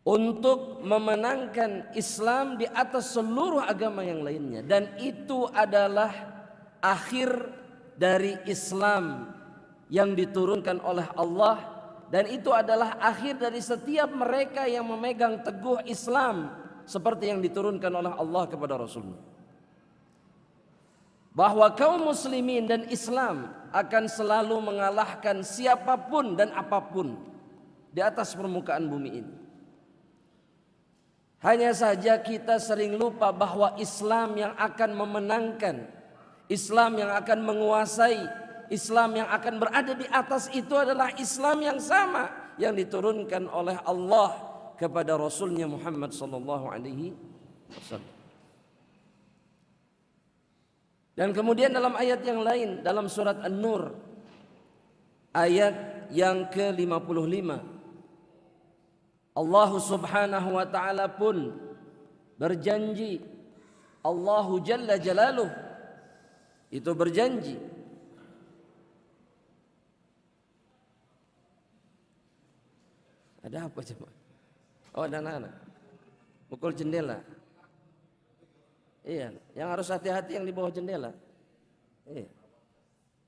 untuk memenangkan Islam di atas seluruh agama yang lainnya. Dan itu adalah akhir dari Islam yang diturunkan oleh Allah, dan itu adalah akhir dari setiap mereka yang memegang teguh Islam seperti yang diturunkan oleh Allah kepada Rasulnya. Bahwa kaum muslimin dan Islam akan selalu mengalahkan siapapun dan apapun di atas permukaan bumi ini. Hanya saja kita sering lupa bahwa Islam yang akan memenangkan, Islam yang akan menguasai, Islam yang akan berada di atas itu adalah Islam yang sama yang diturunkan oleh Allah kepada Rasulnya Muhammad sallallahu alaihi wasallam. Dan kemudian dalam ayat yang lain, dalam surat An-Nur ayat yang ke-55, Allah Subhanahu wa taala pun berjanji, Allahu Jalla Jalaluh itu berjanji ada apa coba? Oh, ada anak-anak pukul jendela. Iya, yang harus hati-hati yang di bawah jendela. Iya,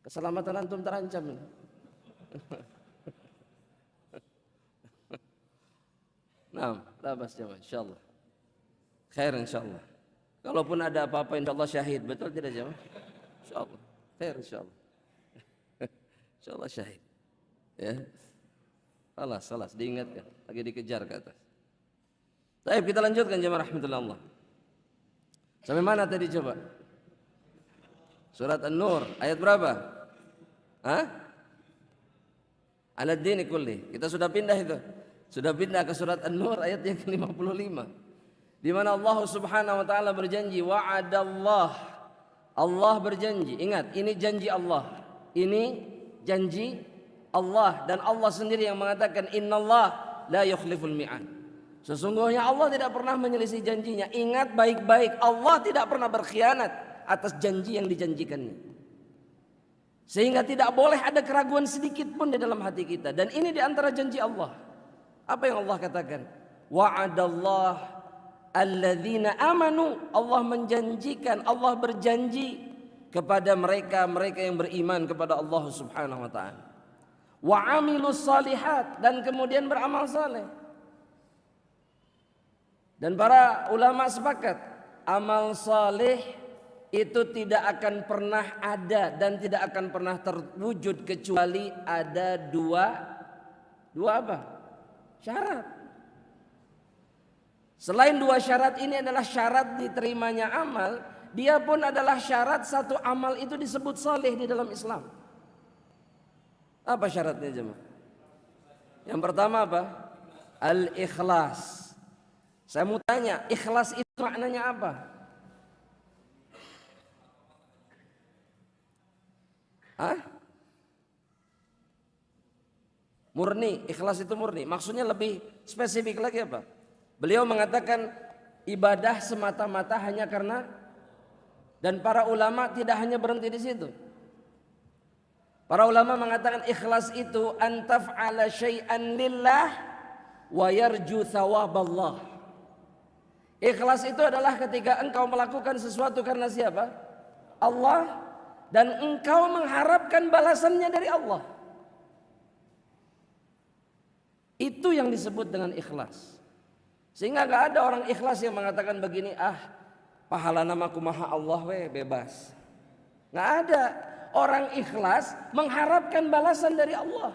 keselamatan antum terancam. Nah, labas jemaah, insyaallah. Khair insyaallah. Kalaupun ada apa-apa insyaallah syahid, betul tidak jemaah? Insyaallah. Khair insyaallah. Insyaallah syahid. Ya. Salas diingatkan, lagi dikejar ke atas. Baik, kita lanjutkan jemaah rahmatullah. Sampai mana tadi coba? Surat An-Nur ayat berapa? Hah? Al-dini kulli. Kita sudah pindah itu. Sudah pindah ke surat An-Nur ayat yang ke-55. Di mana Allah Subhanahu wa taala berjanji, wa'adallah. Allah berjanji. Ingat, ini janji Allah. Ini janji Allah, dan Allah sendiri yang mengatakan innallah la yukhliful mi'ad. Sesungguhnya Allah tidak pernah menyelisih janjinya. Ingat baik-baik, Allah tidak pernah berkhianat atas janji yang dijanjikannya. Sehingga tidak boleh ada keraguan sedikit pun di dalam hati kita. Dan ini di antara janji Allah. Apa yang Allah katakan? Wa'adallah alladzina amanu. Allah menjanjikan, Allah berjanji kepada mereka yang beriman kepada Allah Subhanahu wa taala. Wa amilus salihat, dan kemudian beramal saleh. Dan para ulama sepakat, amal saleh itu tidak akan pernah ada dan tidak akan pernah terwujud kecuali ada dua apa? Syarat. Selain dua syarat ini adalah syarat diterimanya amal, dia pun adalah syarat satu amal itu disebut saleh di dalam Islam. Apa syaratnya jemaah? Yang pertama apa? Al-ikhlas. Saya mau tanya, ikhlas itu maknanya apa? Hah? Murni, ikhlas itu murni. Maksudnya lebih spesifik lagi apa? Beliau mengatakan ibadah semata-mata hanya karena, dan para ulama tidak hanya berhenti di situ. Para ulama mengatakan ikhlas itu antaf'ala syai'an lillah wa yarju thawaballah. Ikhlas itu adalah ketika engkau melakukan sesuatu karena siapa? Allah, dan engkau mengharapkan balasannya dari Allah. Itu yang disebut dengan ikhlas. Sehingga gak ada orang ikhlas yang mengatakan begini, pahala namaku maha Allah bebas. Gak ada. Orang ikhlas mengharapkan balasan dari Allah.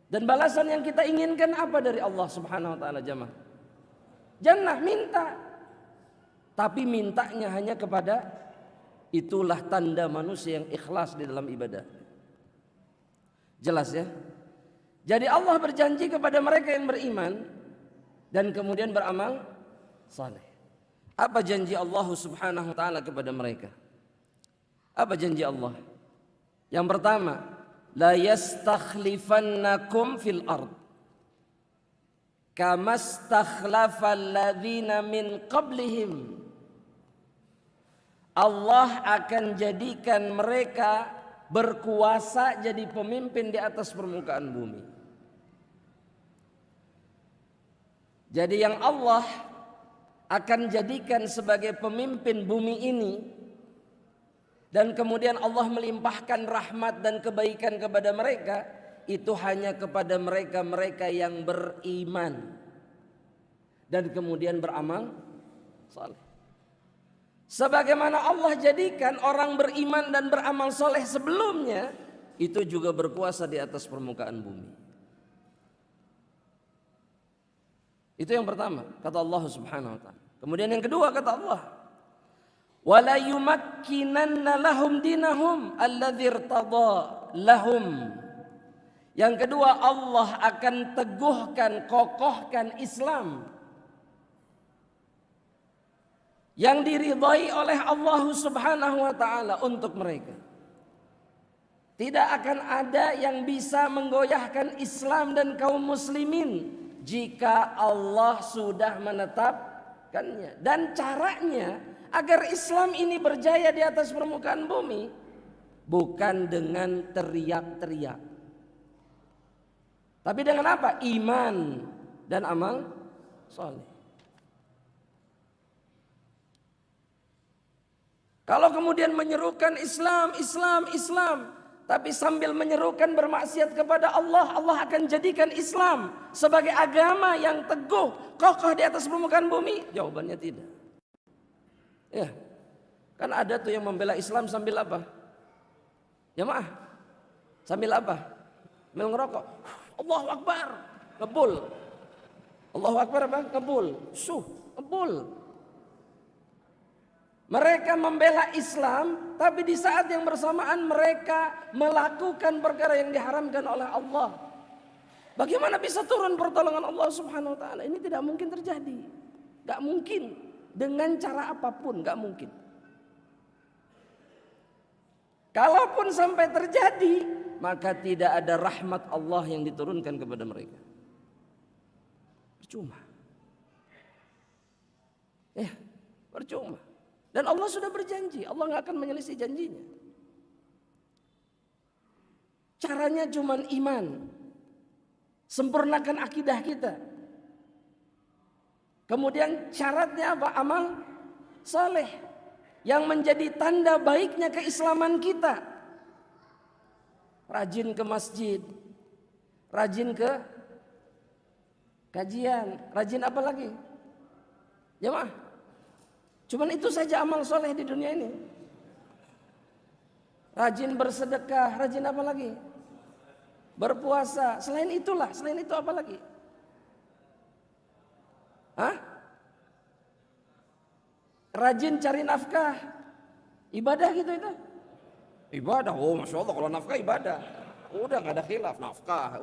Dan balasan yang kita inginkan apa dari Allah Subhanahu wa taala jemaah? Jannah, minta. Tapi mintanya hanya kepada, itulah tanda manusia yang ikhlas di dalam ibadah. Jelas ya? Jadi Allah berjanji kepada mereka yang beriman dan kemudian beramal saleh. Apa janji Allah Subhanahu wa taala kepada mereka? Apa janji Allah? Yang pertama, la yastakhlifannakum fil ard kama stakhlafal ladzina min qablihim. Allah akan jadikan mereka berkuasa jadi pemimpin di atas permukaan bumi. Jadi yang Allah akan jadikan sebagai pemimpin bumi ini, dan kemudian Allah melimpahkan rahmat dan kebaikan kepada mereka, itu hanya kepada mereka-mereka yang beriman dan kemudian beramal saleh. Sebagaimana Allah jadikan orang beriman dan beramal soleh sebelumnya, itu juga berkuasa di atas permukaan bumi. Itu yang pertama, kata Allah Subhanahu wa taala. Kemudian yang kedua kata Allah, wala yumakkinanna lahum dinahum alladzi irtada lahum. Yang kedua, Allah akan teguhkan, kokohkan Islam yang diridhai oleh Allah Subhanahu wa taala untuk mereka. Tidak akan ada yang bisa menggoyahkan Islam dan kaum muslimin jika Allah sudah menetapkannya. Dan caranya agar Islam ini berjaya di atas permukaan bumi bukan dengan teriak-teriak, tapi dengan apa? Iman dan amal saleh. Kalau kemudian menyerukan Islam, Islam, Islam, tapi sambil menyerukan bermaksiat kepada Allah, Allah akan jadikan Islam sebagai agama yang teguh, kokoh di atas permukaan bumi? Jawabannya tidak. Ya, kan ada tuh yang membela Islam sambil apa? Jamaah, sambil apa? Sambil ngerokok. Allahu Akbar, ngebul. Allahu Akbar apa? Ngebul. Ngebul. Mereka membela Islam, tapi di saat yang bersamaan mereka melakukan perkara yang diharamkan oleh Allah. Bagaimana bisa turun pertolongan Allah Subhanahu wa taala? Ini tidak mungkin terjadi. Gak mungkin. Dengan cara apapun gak mungkin. Kalaupun sampai terjadi, maka tidak ada rahmat Allah yang diturunkan kepada mereka. Percuma. Percuma. Dan Allah sudah berjanji, Allah gak akan menyelisih janjinya. Caranya cuma iman. Sempurnakan akidah kita. Kemudian syaratnya apa? Amal saleh yang menjadi tanda baiknya keislaman kita. Rajin ke masjid, rajin ke kajian, rajin apa lagi? Jemaah, cuman itu saja amal soleh di dunia ini. Rajin bersedekah, rajin apa lagi? Berpuasa. Selain itu apa lagi? Rajin cari nafkah, ibadah gitu itu. Ibadah, oh masya Allah kalau nafkah ibadah. Udah nggak ada khilaf nafkah.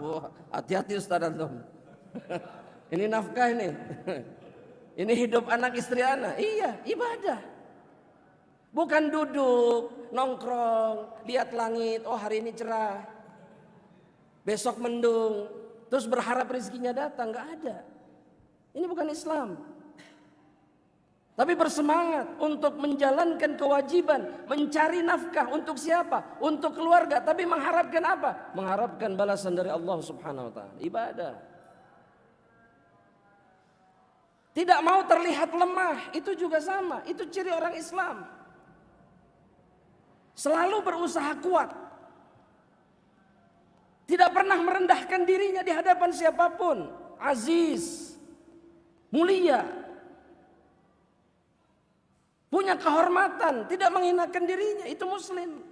Hati-hati Ustaz antum. Ini nafkah ini. Ini hidup anak istri anak. Iya, ibadah. Bukan duduk, nongkrong, lihat langit, oh hari ini cerah. Besok mendung, terus berharap rezekinya datang, nggak ada. Ini bukan Islam. Tapi bersemangat untuk menjalankan kewajiban, mencari nafkah untuk siapa? Untuk keluarga, tapi mengharapkan apa? Mengharapkan balasan dari Allah Subhanahu wa taala. Ibadah. Tidak mau terlihat lemah, itu juga sama, itu ciri orang Islam. Selalu berusaha kuat. Tidak pernah merendahkan dirinya di hadapan siapapun. Aziz, mulia, punya kehormatan, tidak menghinakan dirinya. Itu muslim.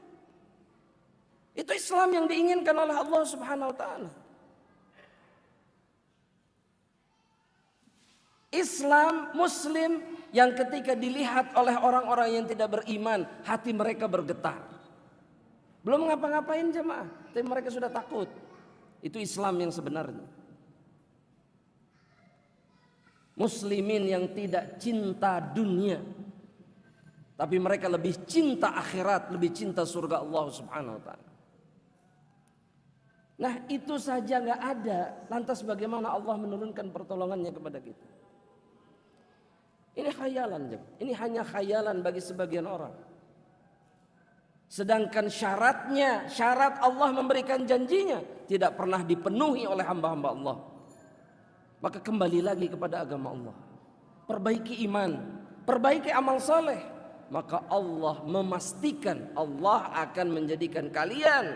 Itu Islam yang diinginkan oleh Allah Subhanahu wa taala. Islam muslim yang ketika dilihat oleh orang-orang yang tidak beriman, hati mereka bergetar. Belum ngapa-ngapain jemaah, tapi mereka sudah takut. Itu Islam yang sebenarnya. Muslimin yang tidak cinta dunia, tapi mereka lebih cinta akhirat, lebih cinta surga Allah Subhanahu wa ta'ala. Nah, itu saja nggak ada, lantas bagaimana Allah menurunkan pertolongannya kepada kita? Ini khayalan, ini hanya khayalan bagi sebagian orang. Sedangkan syarat Allah memberikan janjinya tidak pernah dipenuhi oleh hamba-hamba Allah. Maka kembali lagi kepada agama Allah, perbaiki iman, perbaiki amal saleh, maka Allah memastikan Allah akan menjadikan kalian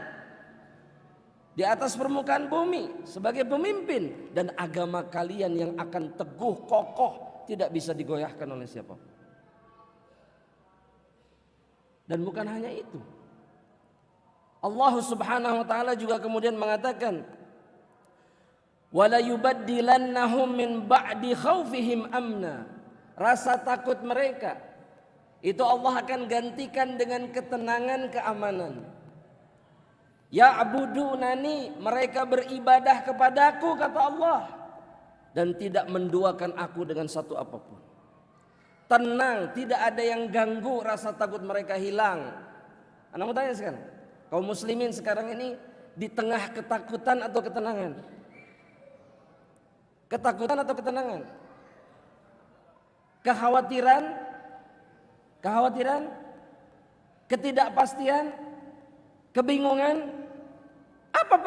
di atas permukaan bumi sebagai pemimpin, dan agama kalian yang akan teguh kokoh, tidak bisa digoyahkan oleh siapa. Dan bukan hanya itu, Allah Subhanahu wa ta'ala juga kemudian mengatakan, wala yubaddilannahum min ba'di khaufihim amna. Rasa takut mereka itu Allah akan gantikan dengan ketenangan, keamanan. Ya'budunani, mereka beribadah kepadaku, kata Allah, dan tidak menduakan aku dengan satu apapun. Tenang, tidak ada yang ganggu, rasa takut mereka hilang. Anda mau tanya sekarang, kaum muslimin sekarang ini di tengah ketakutan atau ketenangan? Ketakutan atau ketenangan? Kekhawatiran? Ketidakpastian? Kebingungan? Apa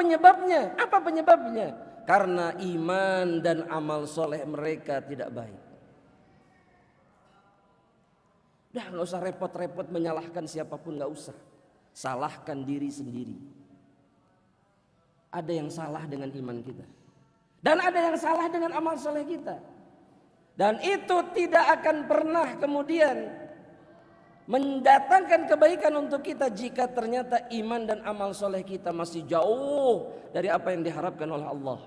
penyebabnya? Karena iman dan amal soleh mereka tidak baik. Udah, gak usah repot-repot menyalahkan siapapun, gak usah. Salahkan diri sendiri. Ada yang salah dengan iman kita, dan ada yang salah dengan amal soleh kita. Dan itu tidak akan pernah kemudian mendatangkan kebaikan untuk kita jika ternyata iman dan amal soleh kita masih jauh dari apa yang diharapkan oleh Allah,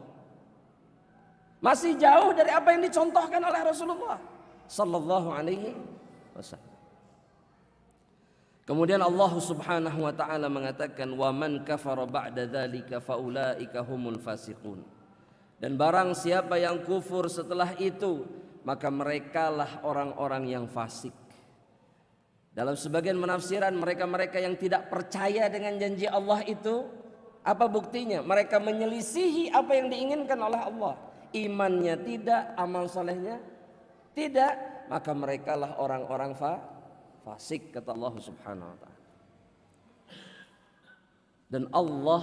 masih jauh dari apa yang dicontohkan oleh Rasulullah Sallallahu Alaihi Wasallam. Kemudian Allah Subhanahu wa ta'ala mengatakan, wa man kafara ba'da dzalika faulaika humul fasiqun. Dan barang siapa yang kufur setelah itu, maka merekalah orang-orang yang fasik. Dalam sebagian penafsiran, mereka-mereka yang tidak percaya dengan janji Allah itu, apa buktinya? Mereka menyelisihi apa yang diinginkan oleh Allah. Imannya tidak, amal salehnya tidak, maka merekalah orang-orang fasik, kata Allah Subhanahu wa ta'ala. Dan Allah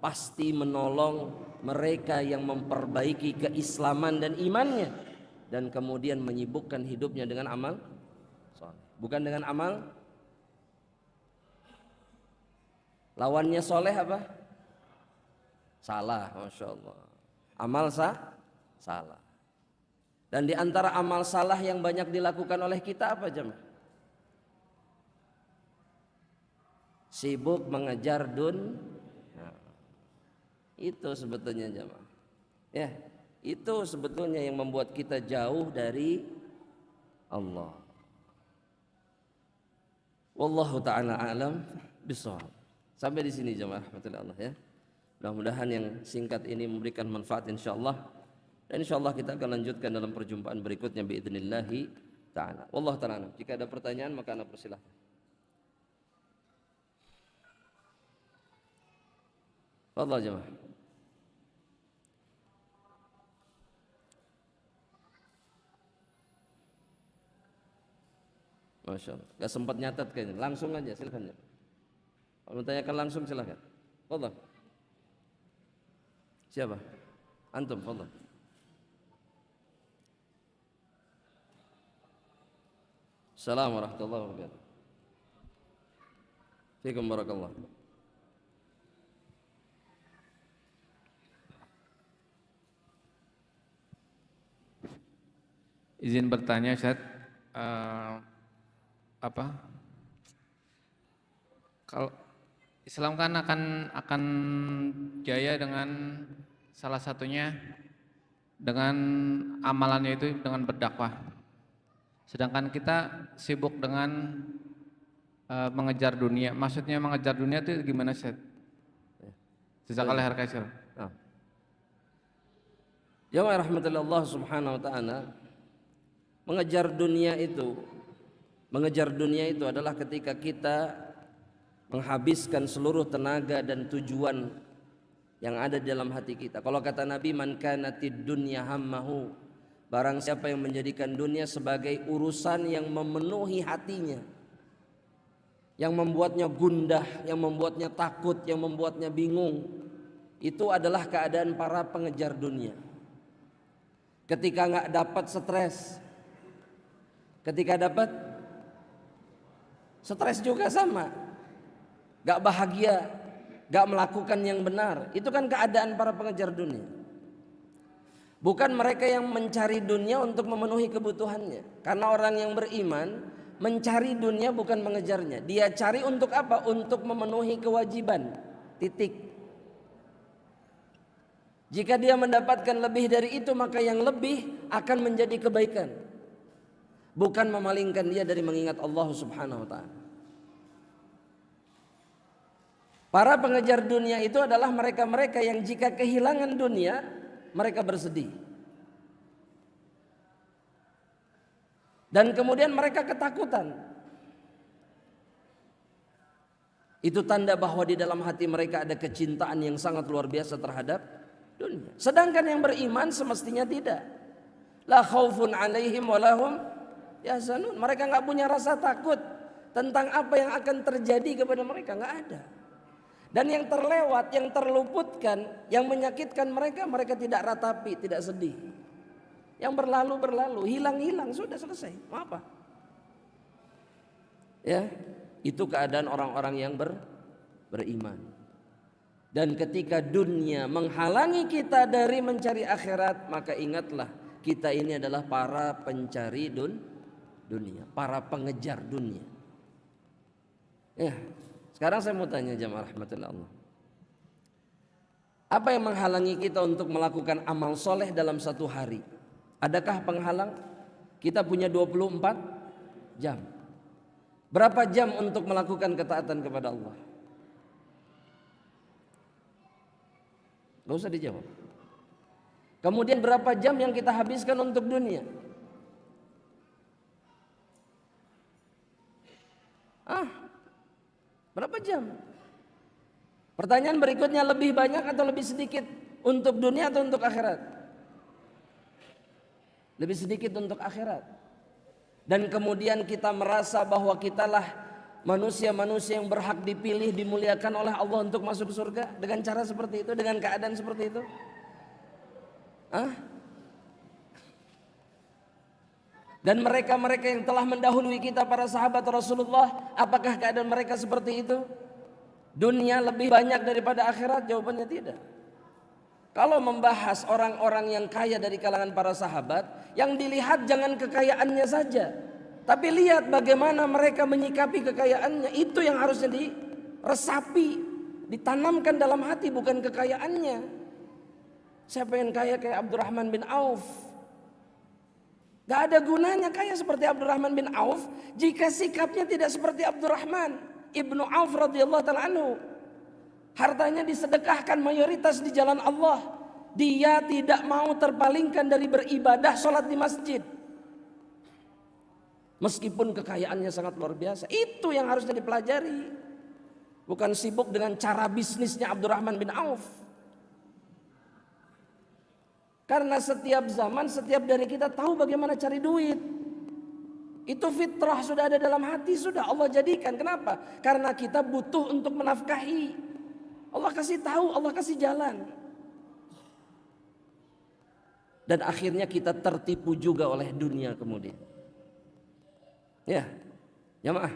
pasti menolong mereka yang memperbaiki keislaman dan imannya, dan kemudian menyibukkan hidupnya dengan amal soleh, bukan dengan amal. Lawannya soleh apa? Salah, Masya Allah. Amal salah. Dan di antara amal salah yang banyak dilakukan oleh kita apa, jemaah? Sibuk mengejar nah, itu sebetulnya, jemaah. Ya, itu sebetulnya yang membuat kita jauh dari Allah. Wallahu ta'ala alam bishawab. Sampai di sini, jemaah rahmatullahi Allah, ya. Mudah-mudahan yang singkat ini memberikan manfaat insyaallah. Dan insyaallah kita akan lanjutkan dalam perjumpaan berikutnya biidznillah ta'ala. Wallahu ta'ala. Jika ada pertanyaan maka Anda persilahkan. Fadhal jemaah. Masya Allah. Gak sempat nyatat kayaknya. Langsung aja, silakan. Kalau mau tanyakan langsung silakan. Fadhal. Siapa? Antum, fadhal. Assalamualaikum warahmatullahi wabarakatuh. Fiikum barakallah. Izin bertanya, Ustaz, kalau Islam kan akan jaya dengan salah satunya dengan amalannya itu dengan berdakwah. Sedangkan kita sibuk dengan mengejar dunia. Maksudnya mengejar dunia itu gimana, Ustaz? Jazakallahu khairan. Jamaah rahmatullah Allah subhanahu wa ta'ala, mengejar dunia itu adalah ketika kita menghabiskan seluruh tenaga dan tujuan yang ada di dalam hati kita. Kalau kata Nabi, man kanatid dunya hammahu, barang siapa yang menjadikan dunia sebagai urusan yang memenuhi hatinya, yang membuatnya gundah, yang membuatnya takut, yang membuatnya bingung, itu adalah keadaan para pengejar dunia. Ketika nggak dapat stres, ketika dapat stres juga sama, nggak bahagia, nggak melakukan yang benar. Itu kan keadaan para pengejar dunia. Bukan mereka yang mencari dunia untuk memenuhi kebutuhannya. Karena orang yang beriman mencari dunia bukan mengejarnya. Dia cari untuk apa? Untuk memenuhi kewajiban. Titik. Jika dia mendapatkan lebih dari itu, maka yang lebih akan menjadi kebaikan. Bukan memalingkan dia dari mengingat Allah subhanahu wa ta'ala. Para pengejar dunia itu adalah mereka-mereka yang jika kehilangan dunia, mereka bersedih. Dan kemudian mereka ketakutan. Itu tanda bahwa di dalam hati mereka ada kecintaan yang sangat luar biasa terhadap dunia. Sedangkan yang beriman semestinya tidak. La khaufun alaihim walahum yahzanun. Mereka nggak punya rasa takut tentang apa yang akan terjadi kepada mereka, nggak ada. Dan yang terlewat, yang terluputkan, yang menyakitkan mereka, mereka tidak ratapi, tidak sedih. Yang berlalu, hilang, sudah selesai. Mau apa? Ya, itu keadaan orang-orang yang beriman. Dan ketika dunia menghalangi kita dari mencari akhirat, maka ingatlah, kita ini adalah para pencari dunia, para pengejar dunia. Ya. Sekarang saya mau tanya jamaah rahmatullah Allah, apa yang menghalangi kita untuk melakukan amal soleh dalam satu hari? Adakah penghalang? Kita punya 24 jam. Berapa jam untuk melakukan ketaatan kepada Allah? Gak usah dijawab. Kemudian berapa jam yang kita habiskan untuk dunia? Berapa jam? Pertanyaan berikutnya, lebih banyak atau lebih sedikit untuk dunia atau untuk akhirat? Lebih sedikit untuk akhirat. Dan kemudian kita merasa bahwa kitalah manusia-manusia yang berhak dipilih, dimuliakan oleh Allah untuk masuk surga dengan cara seperti itu, dengan keadaan seperti itu. Dan mereka-mereka yang telah mendahului kita, para sahabat Rasulullah, apakah keadaan mereka seperti itu? Dunia lebih banyak daripada akhirat? Jawabannya tidak. Kalau membahas orang-orang yang kaya dari kalangan para sahabat, yang dilihat jangan kekayaannya saja, tapi lihat bagaimana mereka menyikapi kekayaannya. Itu yang harusnya diresapi, ditanamkan dalam hati, bukan kekayaannya. Saya pengen kaya kayak Abdurrahman bin Auf. Gak ada gunanya kaya seperti Abdurrahman bin Auf jika sikapnya tidak seperti Abdurrahman ibnu Auf radhiyallahu ta'ala anhu. Hartanya disedekahkan mayoritas di jalan Allah. Dia tidak mau terpalingkan dari beribadah, sholat di masjid. Meskipun kekayaannya sangat luar biasa. Itu yang harusnya dipelajari. Bukan sibuk dengan cara bisnisnya Abdurrahman bin Auf. Karena setiap zaman, setiap dari kita tahu bagaimana cari duit. Itu fitrah sudah ada dalam hati, sudah Allah jadikan. Kenapa? Karena kita butuh untuk menafkahi. Allah kasih tahu, Allah kasih jalan. Dan akhirnya kita tertipu juga oleh dunia kemudian. Ya, jamaah.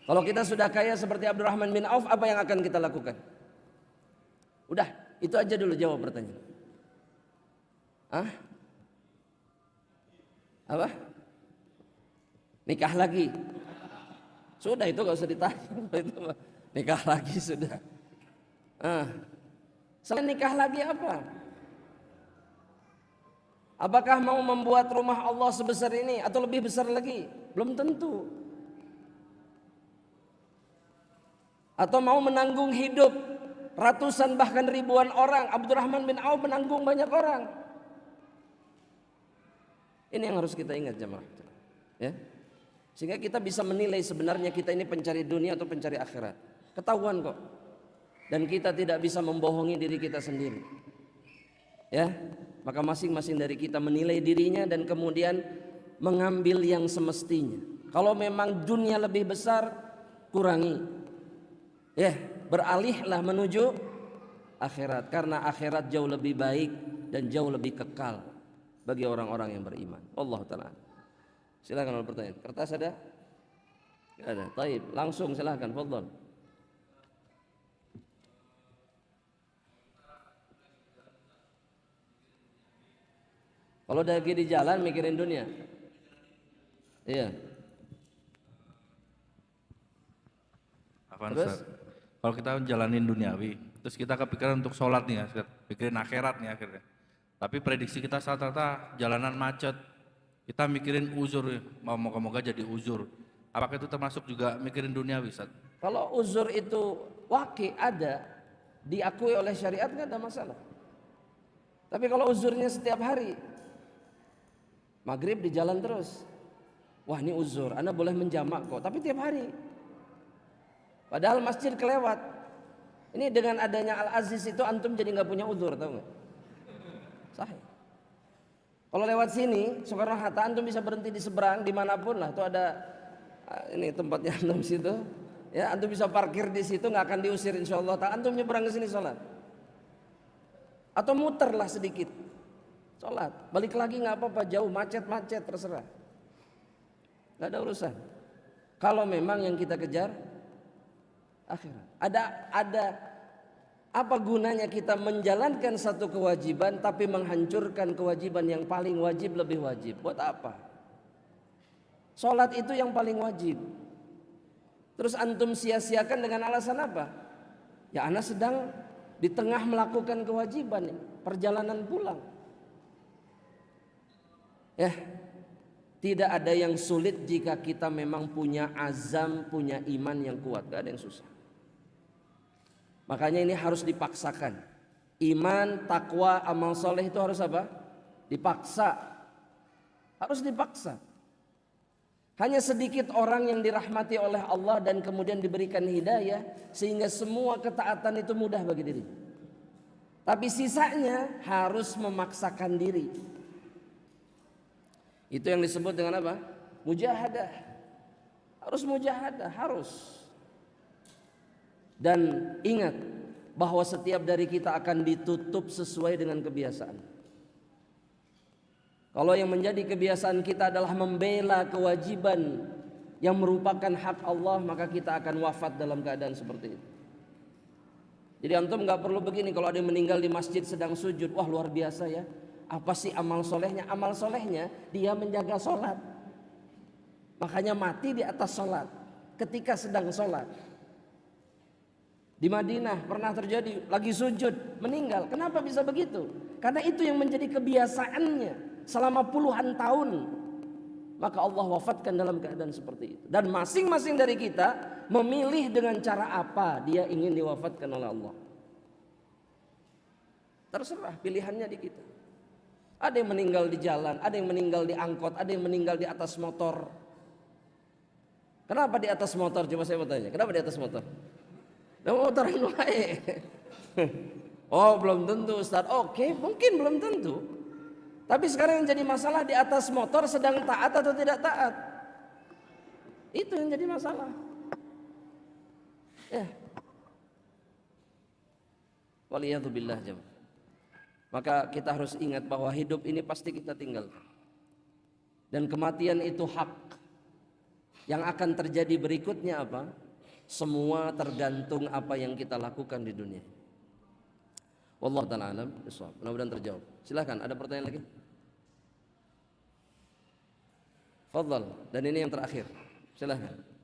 Kalau kita sudah kaya seperti Abdurrahman bin Auf, apa yang akan kita lakukan? Udah, itu aja dulu jawab pertanyaan. Apa? Nikah lagi. Sudah, itu gak usah ditanya. Nikah lagi sudah. Selain nikah lagi apa? Apakah mau membuat rumah Allah sebesar ini atau lebih besar lagi? Belum tentu. Atau mau menanggung hidup ratusan bahkan ribuan orang. Abdurrahman bin Auf menanggung banyak orang. Ini yang harus kita ingat jemaah. Ya. Sehingga kita bisa menilai sebenarnya kita ini pencari dunia atau pencari akhirat. Ketahuan kok. Dan kita tidak bisa membohongi diri kita sendiri. Ya, maka masing-masing dari kita menilai dirinya dan kemudian mengambil yang semestinya. Kalau memang dunia lebih besar, kurangi. Ya, beralihlah menuju akhirat karena akhirat jauh lebih baik dan jauh lebih kekal bagi orang-orang yang beriman. Allah taala. Silakan kalau pertanyaan. Kertas ada? Tidak ada. Taib, langsung silakan. Fadhol. Kalau lagi di jalan mikirin dunia. Iya. Apaan, Terus? Ustaz? Kalau kita jalanin duniawi, terus kita kepikiran untuk sholat nih ya, Ustaz. Pikirin akhirat nih akhirnya. Tapi prediksi kita rata-rata jalanan macet. Kita mikirin uzur, moga-moga jadi uzur. Apakah itu termasuk juga mikirin duniawi, Ustaz? Kalau uzur itu waki ada, diakui oleh syariat nggak ada masalah. Tapi kalau uzurnya setiap hari, maghrib di jalan terus, wah ini uzur, Anda boleh menjamak kok, tapi tiap hari. Padahal masjid kelewat. Ini dengan adanya Al-Aziz itu antum jadi nggak punya uzur, tahu nggak? Sahih. Kalau lewat sini, Soekarno-Hatta, antum bisa berhenti di seberang, dimanapun lah. Itu ada ini tempatnya antum situ. Ya, antum bisa parkir di situ, nggak akan diusir insya Allah. Antum nyebrang ke sini sholat. Atau muterlah sedikit, sholat. Balik lagi nggak apa-apa, jauh macet-macet terserah. Nggak ada urusan. Kalau memang yang kita kejar akhirat. Ada apa gunanya kita menjalankan satu kewajiban tapi menghancurkan kewajiban yang paling wajib lebih wajib? Buat apa? Sholat itu yang paling wajib. Terus antum sia-siakan dengan alasan apa? Ya ana sedang di tengah melakukan kewajiban, perjalanan pulang. Ya, tidak ada yang sulit jika kita memang punya azam, punya iman yang kuat. Gak ada yang susah. Makanya ini harus dipaksakan. Iman, takwa, amal soleh itu harus apa? Dipaksa. Harus dipaksa. Hanya sedikit orang yang dirahmati oleh Allah dan kemudian diberikan hidayah sehingga semua ketaatan itu mudah bagi diri. Tapi sisanya harus memaksakan diri. Itu yang disebut dengan apa? Mujahadah. Harus mujahadah, harus. Dan ingat bahwa setiap dari kita akan ditutup sesuai dengan kebiasaan. Kalau yang menjadi kebiasaan kita adalah membela kewajiban yang merupakan hak Allah, maka kita akan wafat dalam keadaan seperti itu. Jadi antum nggak perlu begini, kalau ada yang meninggal di masjid sedang sujud, wah luar biasa ya. Apa sih amal solehnya? Amal solehnya dia menjaga sholat. Makanya mati di atas sholat ketika sedang sholat. Di Madinah pernah terjadi lagi sujud meninggal. Kenapa bisa begitu? Karena itu yang menjadi kebiasaannya selama puluhan tahun. Maka Allah wafatkan dalam keadaan seperti itu. Dan masing-masing dari kita memilih dengan cara apa dia ingin diwafatkan oleh Allah. Terserah pilihannya di kita. Ada yang meninggal di jalan, ada yang meninggal di angkot, ada yang meninggal di atas motor. Kenapa di atas motor? Coba saya mau tanya. Kenapa di atas motor? Motor yang baik. Oh belum tentu Ustaz. Oke, mungkin belum tentu. Tapi sekarang yang jadi masalah di atas motor sedang taat atau tidak taat. Itu yang jadi masalah. Ya. Waliyadzubillah jemaah. Maka kita harus ingat bahwa hidup ini pasti kita tinggalkan. Dan kematian itu hak. Yang akan terjadi berikutnya apa? Semua tergantung apa yang kita lakukan di dunia. Wallahu ta'ala alam bishawab. Mudah-mudahan terjawab. Silakan, ada pertanyaan lagi? Fadhal. Dan ini yang terakhir. Silakan.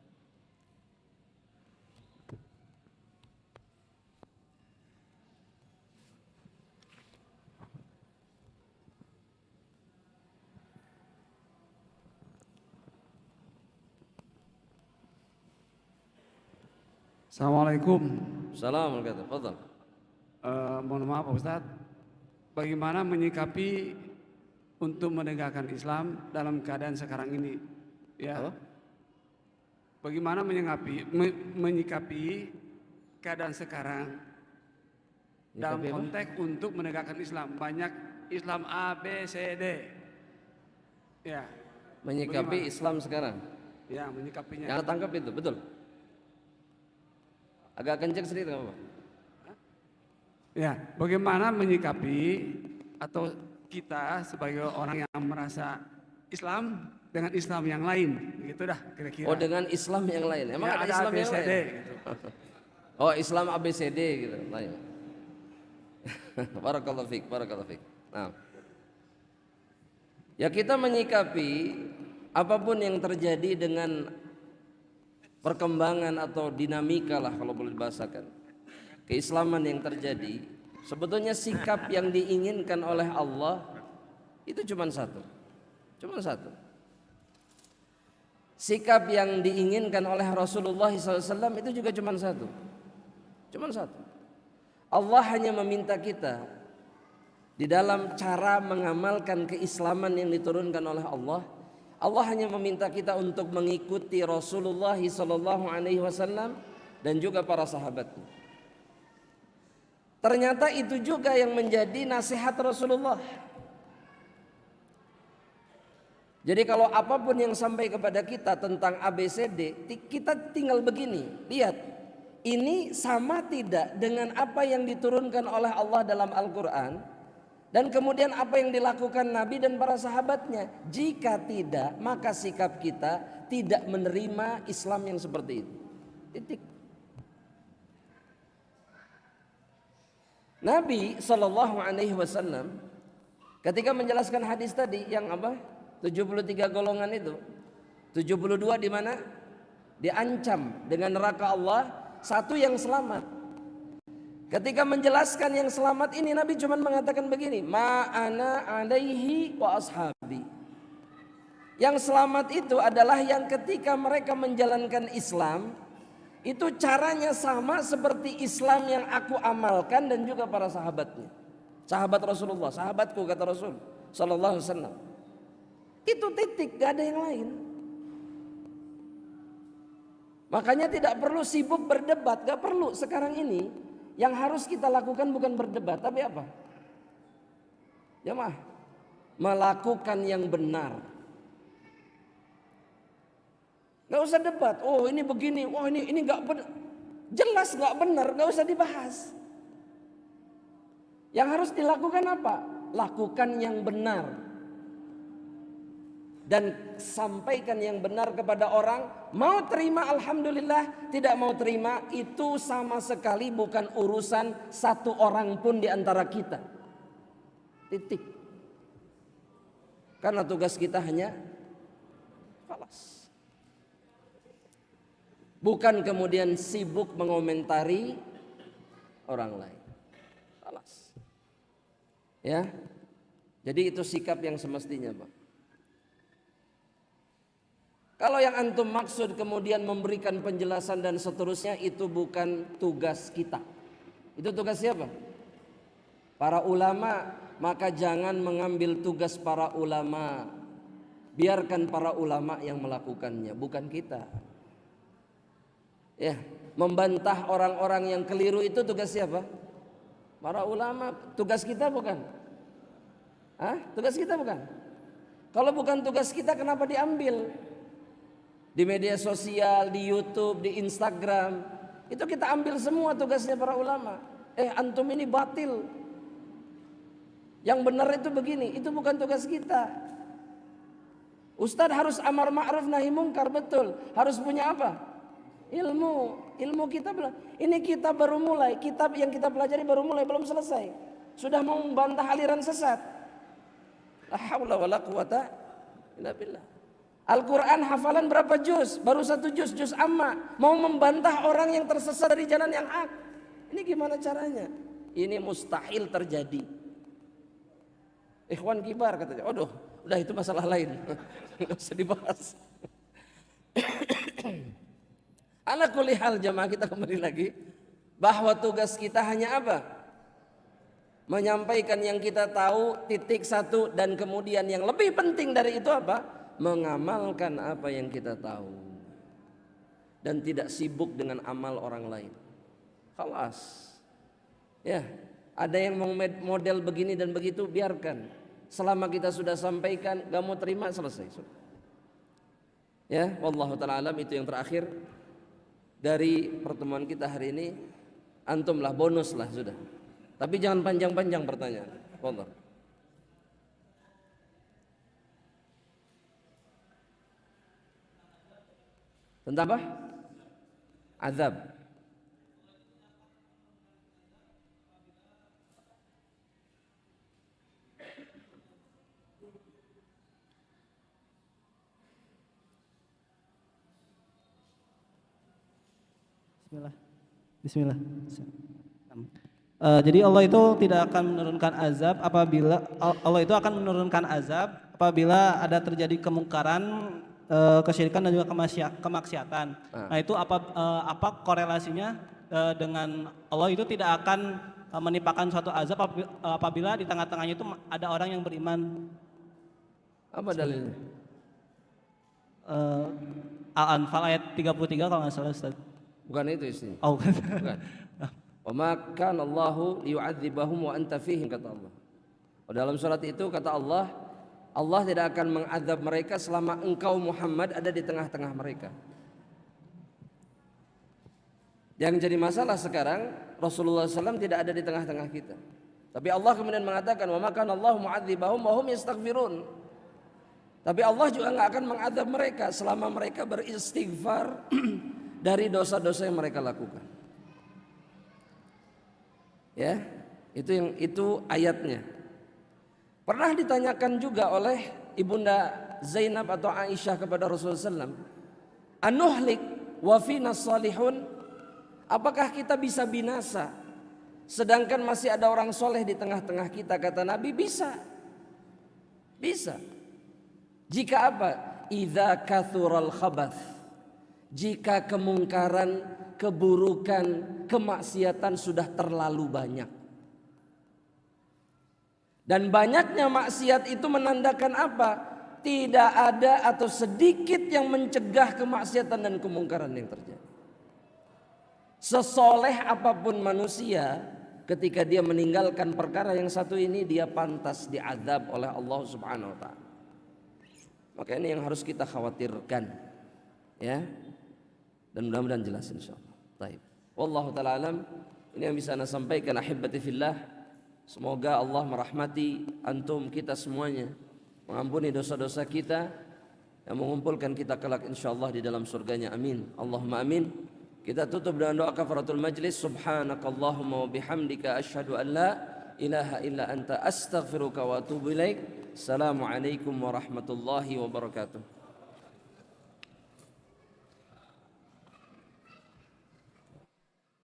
Assalamualaikum. Assalamualaikum. Fadhal. Mohon maaf Pak Ustadz, bagaimana menyikapi untuk menegakkan Islam dalam keadaan sekarang ini. Ya. Apa? Bagaimana menyikapi keadaan sekarang dalam Menyikapi apa? konteks untuk menegakkan Islam. Banyak Islam A, B, C, D. Ya. Menyikapi Bagaimana? Islam sekarang. Ya, menyikapinya. Yang tangkap itu, betul. Agak kencang sedikit nggak apa-apa. Ya, bagaimana menyikapi atau kita sebagai orang yang merasa Islam dengan Islam yang lain, gitu dah kira-kira. Oh, dengan Islam yang lain. Emang Ya, ada Islam yang ABCD, lain? gitu. Oh, Islam ABCD gitu. Lain. Barakallahu fiik, barakallahu fiik. Nah. Ya, kita menyikapi apapun yang terjadi dengan perkembangan atau dinamika lah kalau boleh dibahasakan. Keislaman yang terjadi, sebetulnya sikap yang diinginkan oleh Allah itu cuma satu. Cuma satu. Sikap yang diinginkan oleh Rasulullah SAW itu juga cuma satu. Cuma satu. Allah hanya meminta kita di dalam cara mengamalkan keislaman yang diturunkan oleh Allah. Allah hanya meminta kita untuk mengikuti Rasulullah SAW dan juga para sahabatnya. Ternyata itu juga yang menjadi nasihat Rasulullah. Jadi kalau apapun yang sampai kepada kita tentang ABCD, kita tinggal begini, lihat, ini sama tidak dengan apa yang diturunkan oleh Allah dalam Al-Quran, dan kemudian apa yang dilakukan Nabi dan para sahabatnya. Jika tidak, maka sikap kita tidak menerima Islam yang seperti itu. Titik. Nabi SAW ketika menjelaskan hadis tadi yang apa? 73 golongan itu, 72 di mana? Diancam dengan neraka Allah, satu yang selamat. Ketika menjelaskan yang selamat ini, Nabi cuma mengatakan begini, ma'ana alaihi wa ashabi. Yang selamat itu adalah yang ketika mereka menjalankan Islam, itu caranya sama seperti Islam yang aku amalkan dan juga para sahabatnya. Sahabat Rasulullah, sahabatku kata Rasul sallallahu alaihi wasallam. Itu titik, gak ada yang lain. Makanya tidak perlu sibuk berdebat, gak perlu sekarang ini. Yang harus kita lakukan bukan berdebat, tapi apa? Jamaah, melakukan yang benar. Gak usah debat, oh ini begini, oh ini gak benar. Jelas gak benar, gak usah dibahas. Yang harus dilakukan apa? Lakukan yang benar. Dan sampaikan yang benar kepada orang. Mau terima alhamdulillah, tidak mau terima itu sama sekali bukan urusan satu orang pun di antara kita. Titik. Karena tugas kita hanya falas. Bukan kemudian sibuk mengomentari orang lain. Falas. Ya. Jadi itu sikap yang semestinya, Pak. Kalau yang antum maksud kemudian memberikan penjelasan dan seterusnya, itu bukan tugas kita. Itu tugas siapa? Para ulama. Maka jangan mengambil tugas para ulama. Biarkan para ulama yang melakukannya, bukan kita. Ya, membantah orang-orang yang keliru itu tugas siapa? Para ulama. Tugas kita bukan? Hah? Tugas kita bukan? Kalau bukan tugas kita, kenapa diambil? Di media sosial, di YouTube, di Instagram, itu kita ambil semua tugasnya para ulama. Antum ini batil. Yang benar itu begini, itu bukan tugas kita. Ustadz harus amar ma'ruf nahi mungkar, betul. Harus punya apa? Ilmu kita belum. Ini kita baru mulai, kitab yang kita pelajari baru mulai, belum selesai. Sudah mau membantah aliran sesat. La haula wala quwata illa billah. Al-Quran hafalan berapa juz? Baru 1 juz, juz amma. Mau membantah orang yang tersesat dari jalan yang hak. Ini gimana caranya? Ini mustahil terjadi. Ikhwan kibar katanya, aduh, udah itu masalah lain. Nggak usah dibahas. Ala kulli hal jamaah, kita kembali lagi bahwa tugas kita hanya apa? Menyampaikan yang kita tahu, titik satu. Dan kemudian yang lebih penting dari itu apa? Mengamalkan apa yang kita tahu. Dan tidak sibuk dengan amal orang lain. Khalas. Ya, ada yang mau model begini dan begitu, biarkan. Selama kita sudah sampaikan, gak mau terima, selesai. Ya, wallahu ta'ala alam. Itu yang terakhir dari pertemuan kita hari ini. Antum lah, bonus lah sudah. Tapi jangan panjang-panjang pertanyaan. Wallah. Tentang apa? Azab. Bismillah. Jadi Allah itu tidak akan menurunkan azab apabila Allah itu akan menurunkan azab apabila ada terjadi kemungkaran, kesyirikan dan juga kemaksiatan. Nah itu apa korelasinya dengan Allah itu tidak akan menimpakan suatu azab apabila di tengah-tengahnya itu ada orang yang beriman. Apa dalilnya? Al-Anfal ayat 33 kalau nggak salah Ustaz. Bukan itu isinya. Oh, Bukan. Wa ma kana Allahu liyu'adzibahum wa anta fihim, kata Allah. Dalam surat itu kata Allah, Allah tidak akan mengazab mereka selama engkau Muhammad ada di tengah-tengah mereka. Yang jadi masalah sekarang Rasulullah SAW tidak ada di tengah-tengah kita. Tapi Allah kemudian mengatakan wa ma kana Allahu mu'adzibahum wa hum yastaghfirun. Tapi Allah juga nggak akan mengazab mereka selama mereka beristighfar dari dosa-dosa yang mereka lakukan. Ya, itu ayatnya. Pernah ditanyakan juga oleh Ibunda Zainab atau Aisyah kepada Rasulullah SAW, anuhlik wa fina salihun, apakah kita bisa binasa sedangkan masih ada orang soleh di tengah-tengah kita? Kata Nabi, bisa. Jika apa? Idza kathural khabath, jika kemungkaran, keburukan, kemaksiatan sudah terlalu banyak. Dan banyaknya maksiat itu menandakan apa? Tidak ada atau sedikit yang mencegah kemaksiatan dan kemungkaran yang terjadi. Sesoleh apapun manusia, ketika dia meninggalkan perkara yang satu ini, dia pantas diazab oleh Allah Subhanahu wa ta'ala. Maka ini yang harus kita khawatirkan, ya. Dan mudah-mudahan jelas insyaallah. Baik. Wallahu taala alam. Ini yang bisa ana sampaikan ahibati fillah. Semoga Allah merahmati antum kita semuanya, mengampuni dosa-dosa kita, yang mengumpulkan kita kelak insyaallah di dalam surganya. Amin. Allahumma amin. Kita tutup dengan doa kafaratul majlis. Subhanakallahumma wa bihamdika asyhadu an la ilaha illa anta astaghfiruka wa atubu ilaik. Assalamualaikum warahmatullahi wabarakatuh.